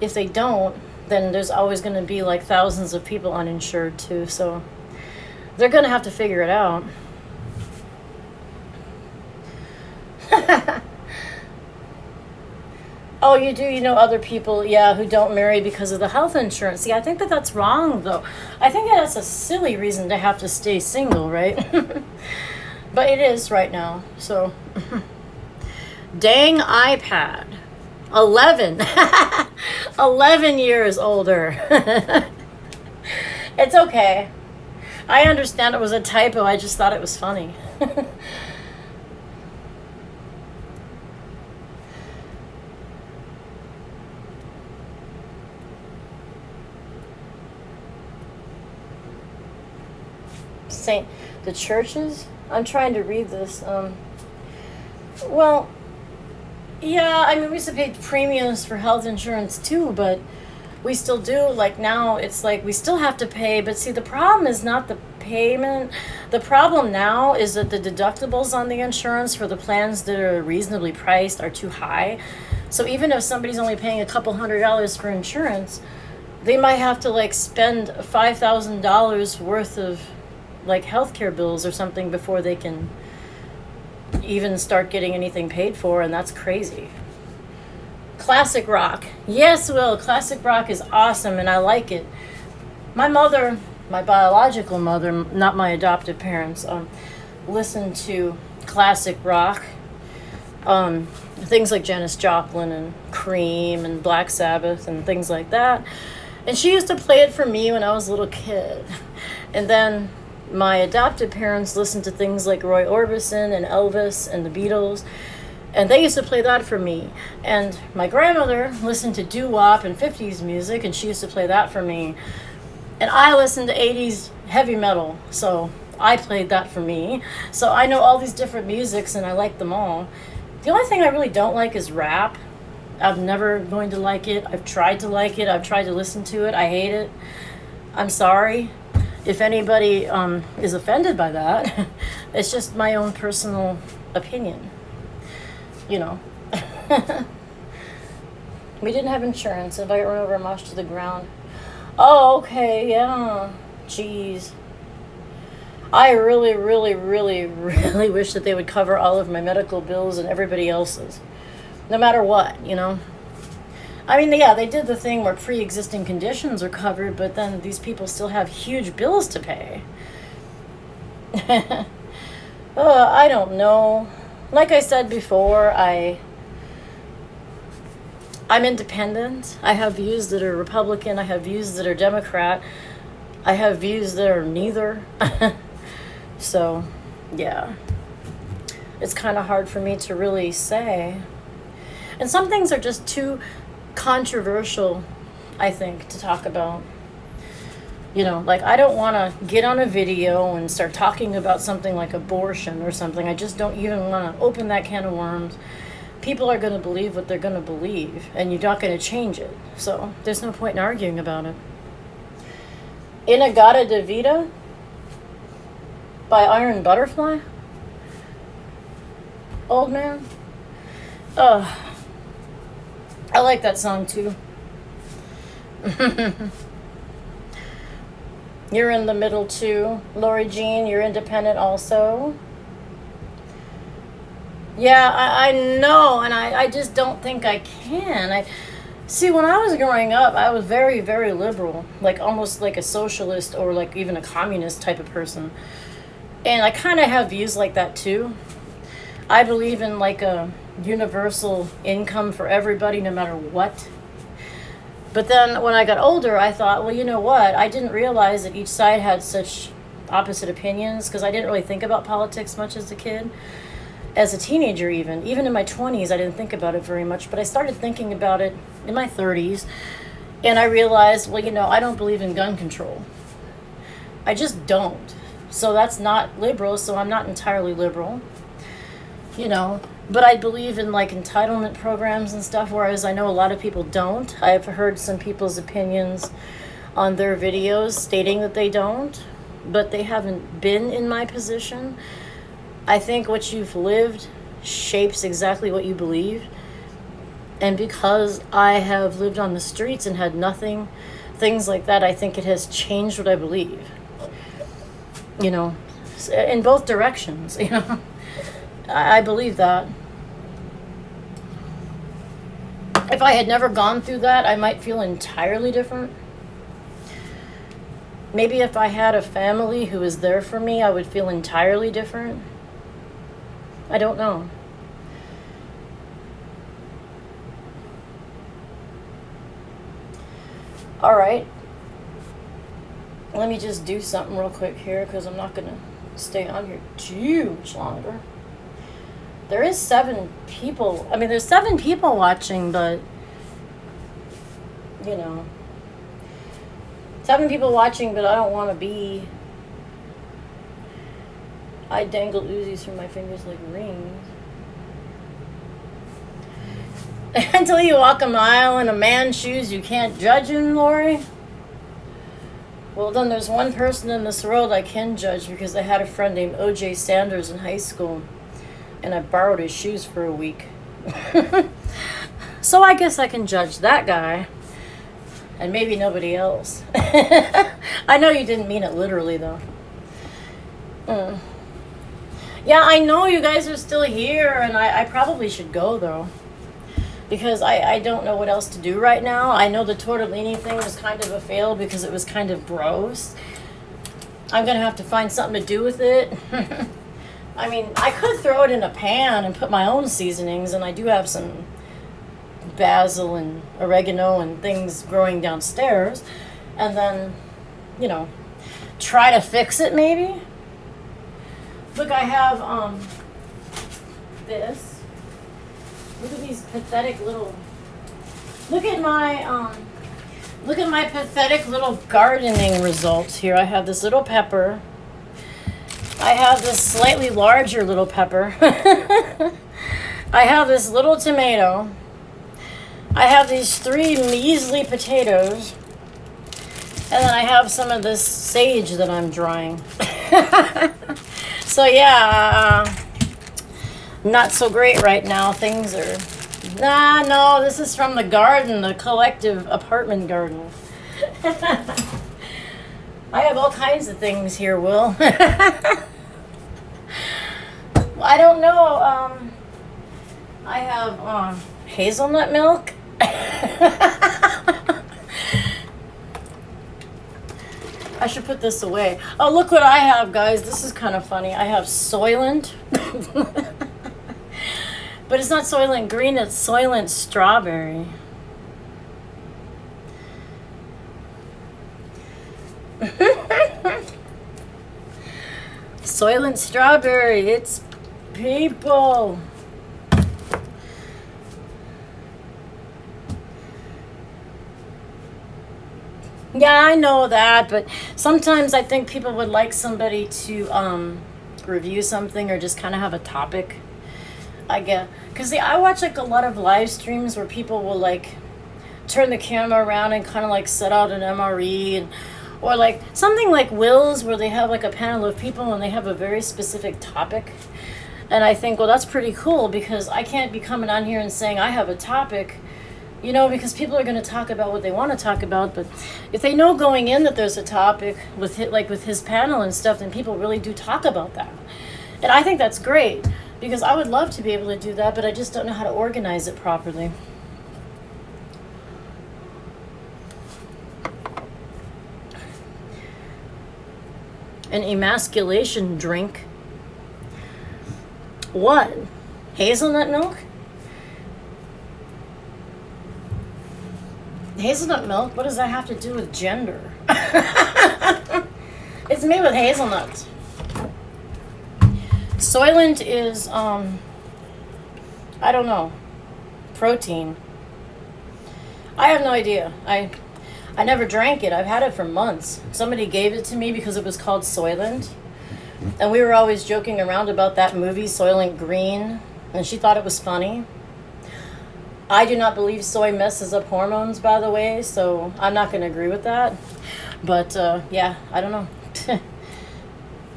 if they don't, then there's always going to be like thousands of people uninsured too. So they're going to have to figure it out. Oh, you do? You know other people, yeah, who don't marry because of the health insurance. See, I think that that's wrong, though. I think that that's a silly reason to have to stay single, right? But it is right now, so. Dang iPad. 11. 11 years older. It's okay. I understand it was a typo. I just thought it was funny. Saint, the churches? I'm trying to read this. Well, yeah, I mean, we used to pay premiums for health insurance too, but we still do. Like now, it's like we still have to pay. But see, the problem is not the payment. The problem now is that the deductibles on the insurance for the plans that are reasonably priced are too high. So even if somebody's only paying a couple $100s for insurance, they might have to like spend $5,000 worth of like healthcare bills or something before they can even start getting anything paid for, and that's crazy. Classic rock. Yes, Will, classic rock is awesome and I like it. My mother, my biological mother, not my adoptive parents, listened to classic rock. Things like Janis Joplin and Cream and Black Sabbath and things like that. And she used to play it for me when I was a little kid. And then my adopted parents listened to things like Roy Orbison and Elvis and the Beatles, and they used to play that for me. And my grandmother listened to doo-wop and 50s music, and she used to play that for me. And I listened to 80s heavy metal, so I played that for me. So I know all these different musics, and I like them all. The only thing I really don't like is rap. I'm never going to like it. I've tried to like it. I've tried to listen to it. I hate it. I'm sorry if anybody is offended by that. It's just my own personal opinion, you know. We didn't have insurance. If I got run over and mashed to the ground. Oh, okay, yeah. Jeez. I really, really, really, really wish that they would cover all of my medical bills and everybody else's, no matter what, you know. I mean, yeah, they did the thing where pre-existing conditions are covered, but then these people still have huge bills to pay. I don't know. Like I said before, I'm independent. I have views that are Republican. I have views that are Democrat. I have views that are neither. So, yeah. It's kind of hard for me to really say. And some things are just too controversial, I think, to talk about. You know, like I don't want to get on a video and start talking about something like abortion or something. I just don't even want to open that can of worms. People are going to believe what they're going to believe, and you're not going to change it. So there's no point in arguing about it. Inagata Devita by Iron Butterfly. Old man. I like that song too. You're in the middle too. Lori Jean, you're independent also. Yeah, I know, and I just don't think I can. See, when I was growing up, I was very, very liberal, like almost like a socialist or like even a communist type of person. And I kind of have views like that too. I believe in like a universal income for everybody, no matter what. But then when I got older, I thought, well, you know what? I didn't realize that each side had such opposite opinions, because I didn't really think about politics much as a kid. As a teenager, even in my 20s, I didn't think about it very much, but I started thinking about it in my 30s, and I realized, well, you know, I don't believe in gun control. I just don't. So that's not liberal, so I'm not entirely liberal, you know. But I believe in like entitlement programs and stuff, whereas I know a lot of people don't. I've heard some people's opinions on their videos stating that they don't, but they haven't been in my position. I think what you've lived shapes exactly what you believe. And because I have lived on the streets and had nothing, things like that, I think it has changed what I believe. You know, in both directions, you know. I believe that. If I had never gone through that, I might feel entirely different. Maybe if I had a family who was there for me, I would feel entirely different. I don't know. All right. Let me just do something real quick here because I'm not going to stay on here too much longer. There is 7 people. I mean, there's 7 people watching, but, you know, 7 people watching, but I don't want to be. I dangle Uzis from my fingers like rings. Until you walk a mile in a man's shoes, you can't judge him, Lori. Well, then there's one person in this world I can judge because I had a friend named O.J. Sanders in high school, and I borrowed his shoes for a week. So I guess I can judge that guy, and maybe nobody else. I know you didn't mean it literally, though. Yeah, I know you guys are still here, and I probably should go, though. Because I don't know what else to do right now. I know the tortellini thing was kind of a fail because it was kind of gross. I'm going to have to find something to do with it. I mean, I could throw it in a pan and put my own seasonings, and I do have some basil and oregano and things growing downstairs. And then, you know, try to fix it maybe. Look, I have this. Look at these pathetic little. Look at my pathetic little gardening results here. I have this little pepper. I have this slightly larger little pepper. I have this little tomato. I have these 3 measly potatoes. And then I have some of this sage that I'm drying. So yeah, not so great right now. Things are... no, this is from the garden, the collective apartment garden. I have all kinds of things here, Will. I don't know. I have hazelnut milk. I should put this away. Oh, look what I have, guys. This is kind of funny. I have Soylent. But it's not Soylent Green, it's Soylent Strawberry. Soylent Strawberry, it's people. Yeah, I know that, but sometimes I think people would like somebody to review something or just kind of have a topic. I get, because see, I watch like a lot of live streams where people will like turn the camera around and kind of like set out an MRE, and or like something like Will's where they have like a panel of people and they have a very specific topic. And I think, well, that's pretty cool because I can't be coming on here and saying I have a topic. You know, because people are going to talk about what they want to talk about, but if they know going in that there's a topic with his panel and stuff, then people really do talk about that. And I think that's great because I would love to be able to do that, but I just don't know how to organize it properly. An emasculation drink. What? Hazelnut milk? Hazelnut milk? What does that have to do with gender? It's made with hazelnuts. Soylent is, I don't know, protein. I have no idea. I never drank it. I've had it for months. Somebody gave it to me because it was called Soylent. And we were always joking around about that movie, Soylent Green. And she thought it was funny. I do not believe soy messes up hormones, by the way, so I'm not going to agree with that. But, yeah, I don't know.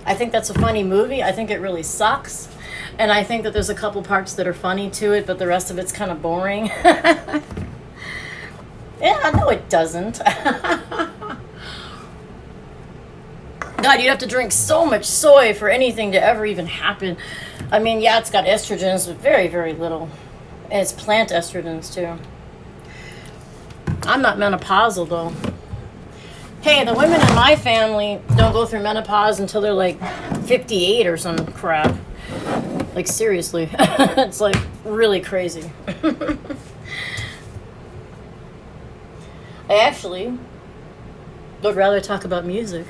I think that's a funny movie. I think it really sucks. And I think that there's a couple parts that are funny to it, but the rest of it's kind of boring. Yeah, no, it doesn't. God, you'd have to drink so much soy for anything to ever even happen. I mean, yeah, it's got estrogens, but very, very little. And it's plant estrogens, too. I'm not menopausal though. Hey, the women in my family don't go through menopause until they're like 58 or some crap. Like seriously. It's like really crazy. I actually would rather talk about music.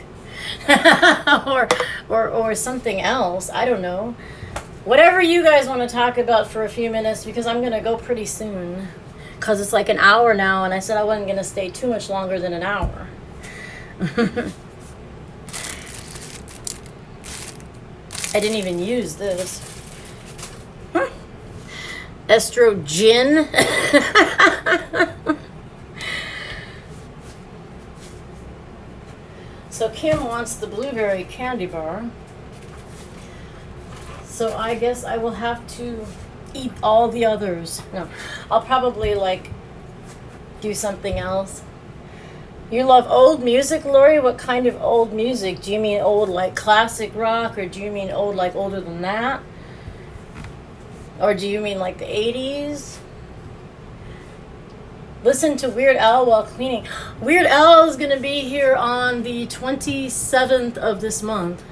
or something else. I don't know. Whatever you guys want to talk about for a few minutes, because I'm going to go pretty soon. Because it's like an hour now, and I said I wasn't going to stay too much longer than an hour. I didn't even use this. Huh. Estrogen. So Kim wants the blueberry candy bar. So I guess I will have to eat all the others. No, I'll probably like do something else. You love old music, Lori? What kind of old music? Do you mean old like classic rock, or do you mean old like older than that? Or do you mean like the 80s? Listen to Weird Al while cleaning. Weird Al is going to be here on the 27th of this month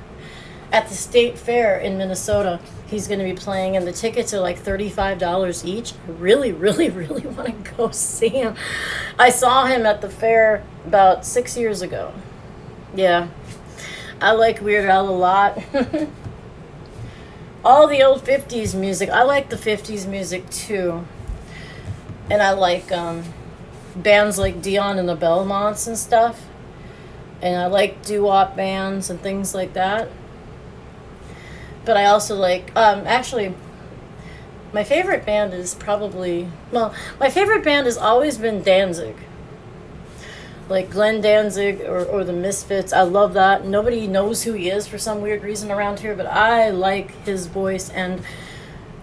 at the State Fair in Minnesota. He's going to be playing, and the tickets are like $35 each. I really, really, really want to go see him. I saw him at the fair about 6 years ago. Yeah, I like Weird Al a lot. All the old 50s music. I like the 50s music too. And I like bands like Dion and the Belmonts and stuff. And I like doo-wop bands and things like that. But I also like, actually, my favorite band is probably, well, my favorite band has always been Danzig. Like Glenn Danzig or the Misfits. I love that. Nobody knows who he is for some weird reason around here, but I like his voice. And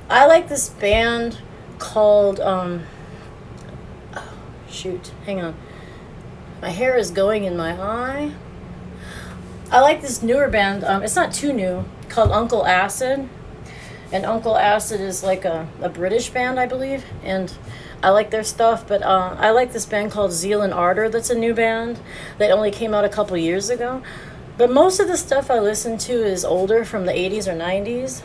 I like this band called, shoot, hang on. My hair is going in my eye. I like this newer band. It's not too new, called Uncle Acid. And Uncle Acid is like a British band, I believe. And I like their stuff. But I like this band called Zeal and Ardor. That's a new band that only came out a couple years ago. But most of the stuff I listen to is older, from the 80s or 90s.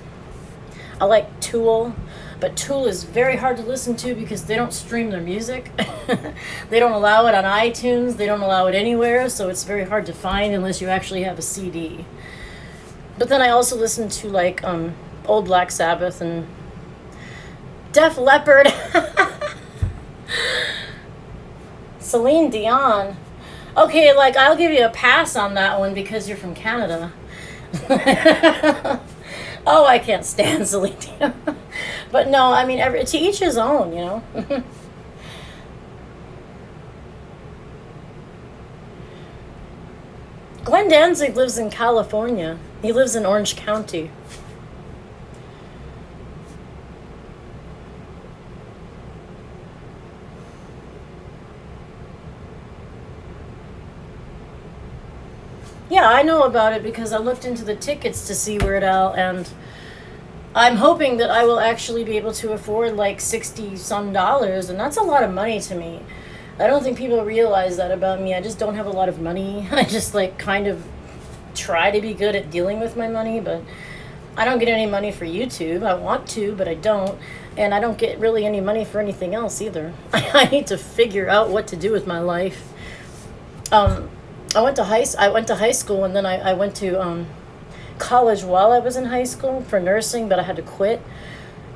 I like Tool. But Tool is very hard to listen to because they don't stream their music. They don't allow it on iTunes. They don't allow it anywhere. So it's very hard to find unless you actually have a CD. But then I also listen to like old Black Sabbath and Def Leppard. Celine Dion. Okay, like I'll give you a pass on that one because you're from Canada. Oh, I can't stand Celine Dion. But no, I mean, to each his own, you know. Glenn Danzig lives in California. He lives in Orange County. Yeah, I know about it because I looked into the tickets to see Weird Al, and I'm hoping that I will actually be able to afford like $60-some, and that's a lot of money to me. I don't think people realize that about me. I just don't have a lot of money. I just like kind of try to be good at dealing with my money, but I don't get any money for YouTube. I want to, but I don't. And I don't get really any money for anything else either. I need to figure out what to do with my life. I went to high school, and then I went to college while I was in high school for nursing, but I had to quit.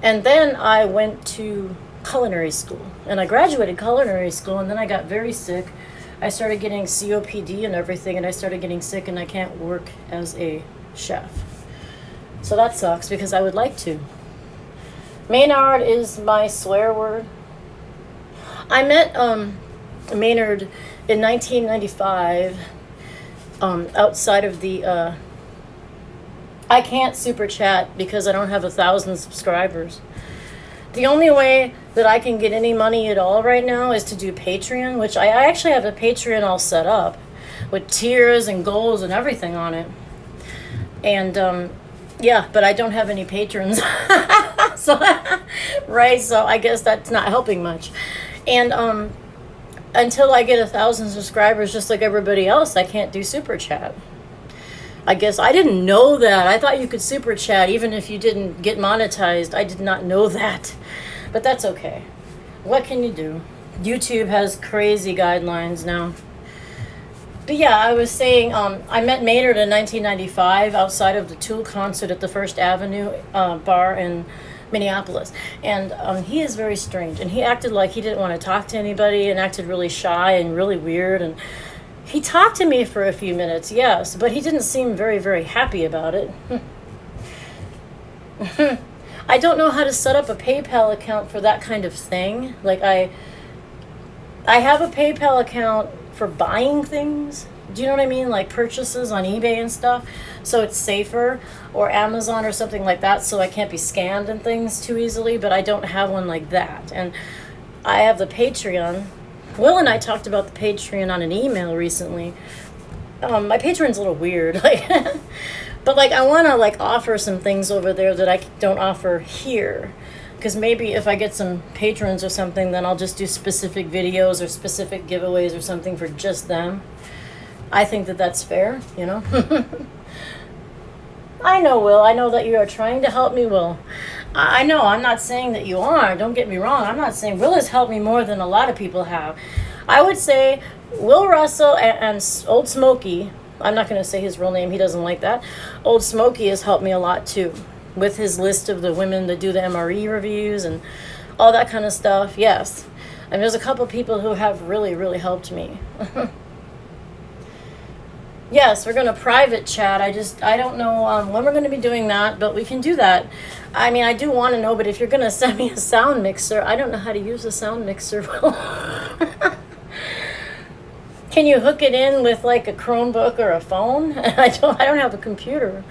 And then I went to culinary school, and I graduated culinary school, and then I got very sick. I started getting COPD and everything, and I started getting sick, and I can't work as a chef. So that sucks because I would like to. Maynard is my swear word. I met Maynard in 1995 outside of the I can't super chat because I don't have 1,000 subscribers. The only way that I can get any money at all right now is to do Patreon, which I actually have a Patreon all set up with tiers and goals and everything on it. And yeah, but I don't have any patrons. So right, so I guess that's not helping much. And until I get 1,000 subscribers, just like everybody else, I can't do super chat. I guess I didn't know that. I thought you could super chat even if you didn't get monetized. I did not know that. But that's okay. What can you do? YouTube has crazy guidelines now. But yeah, I was saying, I met Maynard in 1995 outside of the Tool concert at the First Avenue bar in Minneapolis. And he is very strange. And he acted like he didn't want to talk to anybody and acted really shy and really weird. And he talked to me for a few minutes, yes, but he didn't seem very, very happy about it. I don't know how to set up a PayPal account for that kind of thing. Like, I have a PayPal account for buying things. Do you know what I mean? Like purchases on eBay and stuff. So it's safer, or Amazon or something like that, so I can't be scammed and things too easily, but I don't have one like that. And I have the Patreon. Will and I talked about the Patreon on an email recently. My Patreon's a little weird. Like, but like I want to like offer some things over there that I don't offer here. Because maybe if I get some patrons or something, then I'll just do specific videos or specific giveaways or something for just them. I think that that's fair, you know? I know, Will. I know that you are trying to help me, Will. I know. I'm not saying that you are. Don't get me wrong. I'm not saying Will has helped me more than a lot of people have. I would say Will Russell and Old Smokey, I'm not going to say his real name. He doesn't like that. Old Smokey has helped me a lot, too. With his list of the women that do the MRE reviews and all that kind of stuff. Yes. And there's a couple people who have really, really helped me. Yes, we're going to private chat. I don't know when we're going to be doing that, but we can do that. I mean, I do want to know, but if you're going to send me a sound mixer, I don't know how to use a sound mixer. Can you hook it in with like a Chromebook or a phone? I don't have a computer.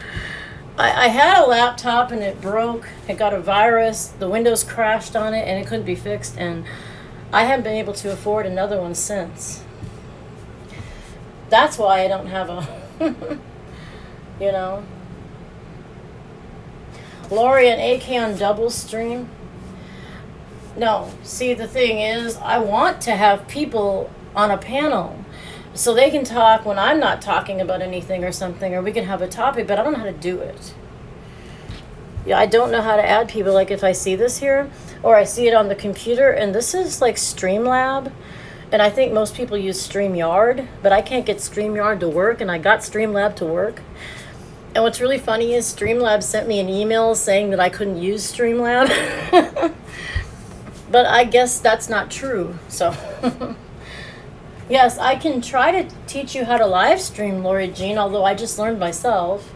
I had a laptop and it broke. It got a virus. The Windows crashed on it and it couldn't be fixed. And I haven't been able to afford another one since. That's why I don't have a, you know. Lori and AK on double stream. No, see, the thing is, I want to have people on a panel so they can talk when I'm not talking about anything or something, or we can have a topic, but I don't know how to do it. Yeah, I don't know how to add people. Like if I see this here, or I see it on the computer, and this is like Streamlab, and I think most people use StreamYard, but I can't get StreamYard to work, and I got Streamlab to work. And what's really funny is Streamlab sent me an email saying that I couldn't use Streamlab. But I guess that's not true, so... Yes, I can try to teach you how to live stream, Lori Jean, although I just learned myself.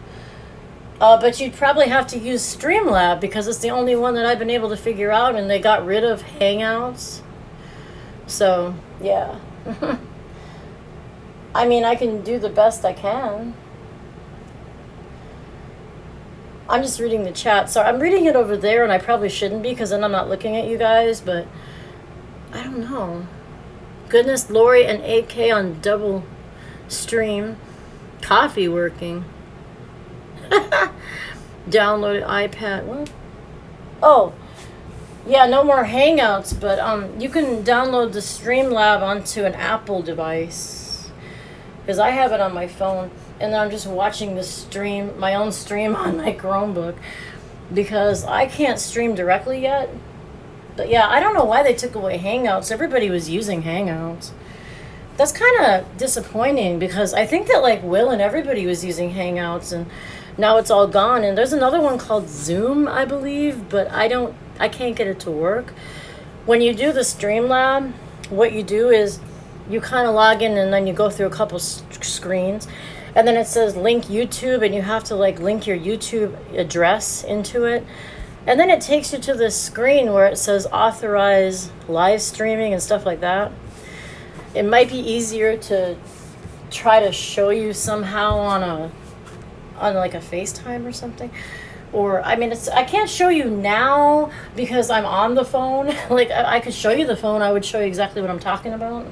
But you'd probably have to use Streamlab because it's the only one that I've been able to figure out, and they got rid of Hangouts. So, yeah. I mean, I can do the best I can. I'm just reading the chat. So I'm reading it over there, and I probably shouldn't be because then I'm not looking at you guys, but I don't know. Goodness, Lori and 8K on double stream. Coffee working. Downloaded iPad. What? Oh, yeah, no more Hangouts, but you can download the Streamlab onto an Apple device. Because I have it on my phone, and I'm just watching the stream, my own stream on my Chromebook, because I can't stream directly yet. But yeah, I don't know why they took away Hangouts. Everybody was using Hangouts. That's kind of disappointing because I think that like Will and everybody was using Hangouts and now it's all gone. And there's another one called Zoom, I believe, but I can't get it to work. When you do the Streamlab, what you do is you kind of log in and then you go through a couple screens and then it says link YouTube and you have to like link your YouTube address into it. And then it takes you to this screen where it says authorize live streaming and stuff like that. It might be easier to try to show you somehow on like a FaceTime or something. Or, I mean, I can't show you now because I'm on the phone. Like, I could show you the phone. I would show you exactly what I'm talking about.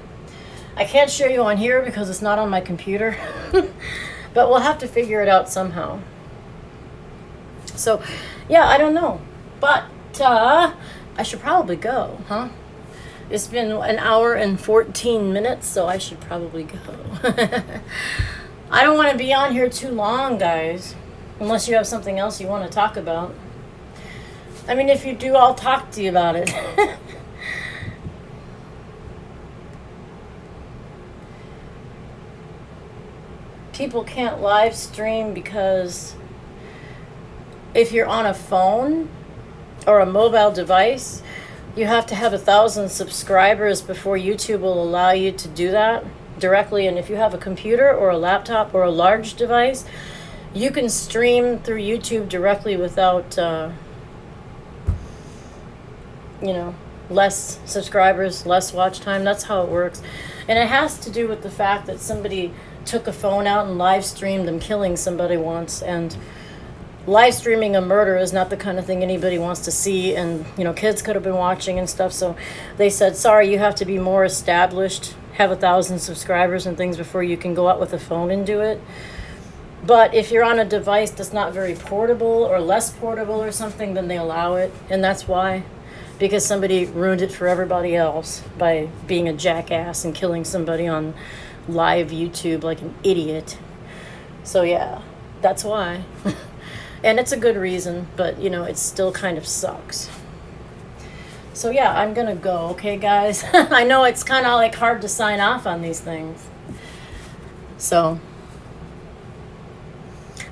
I can't show you on here because it's not on my computer. But we'll have to figure it out somehow. So, yeah, I don't know. But I should probably go, huh? It's been an hour and 14 minutes, so I should probably go. I don't want to be on here too long, guys. Unless you have something else you want to talk about. I mean, if you do, I'll talk to you about it. People can't live stream because if you're on a phone or a mobile device, you have to have 1,000 subscribers before YouTube will allow you to do that directly. And if you have a computer or a laptop or a large device, you can stream through YouTube directly without, less subscribers, less watch time. That's how it works. And it has to do with the fact that somebody took a phone out and live streamed them killing somebody once. And live streaming a murder is not the kind of thing anybody wants to see. And, kids could have been watching and stuff. So they said, sorry, you have to be more established, have 1,000 subscribers and things before you can go out with a phone and do it. But if you're on a device that's not very portable or less portable or something, then they allow it. And that's why. Because somebody ruined it for everybody else by being a jackass and killing somebody on live YouTube like an idiot. So yeah, that's why. And it's a good reason, but it still kind of sucks. So yeah, I'm gonna go, okay guys? I know it's kind of like hard to sign off on these things. So,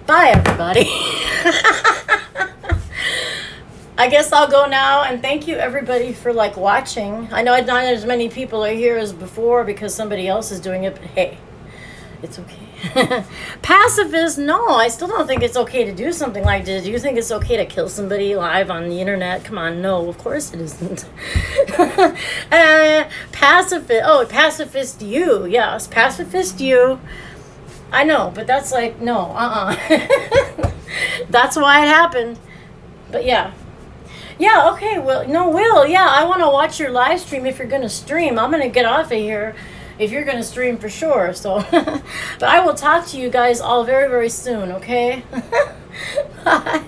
bye everybody. I guess I'll go now, and thank you everybody for watching. I know not as many people are here as before because somebody else is doing it, but hey, it's okay. Pacifist, no, I still don't think it's okay to do something like this. Do you think it's okay to kill somebody live on the internet? Come on, no, of course it isn't. Pacifist you, yes, pacifist you. I know, but that's no, That's why it happened. But yeah. Yeah, okay, well, no, Will, yeah, I want to watch your live stream if you're going to stream. I'm going to get off of here if you're going to stream for sure, so. But I will talk to you guys all very, very soon, okay? Bye.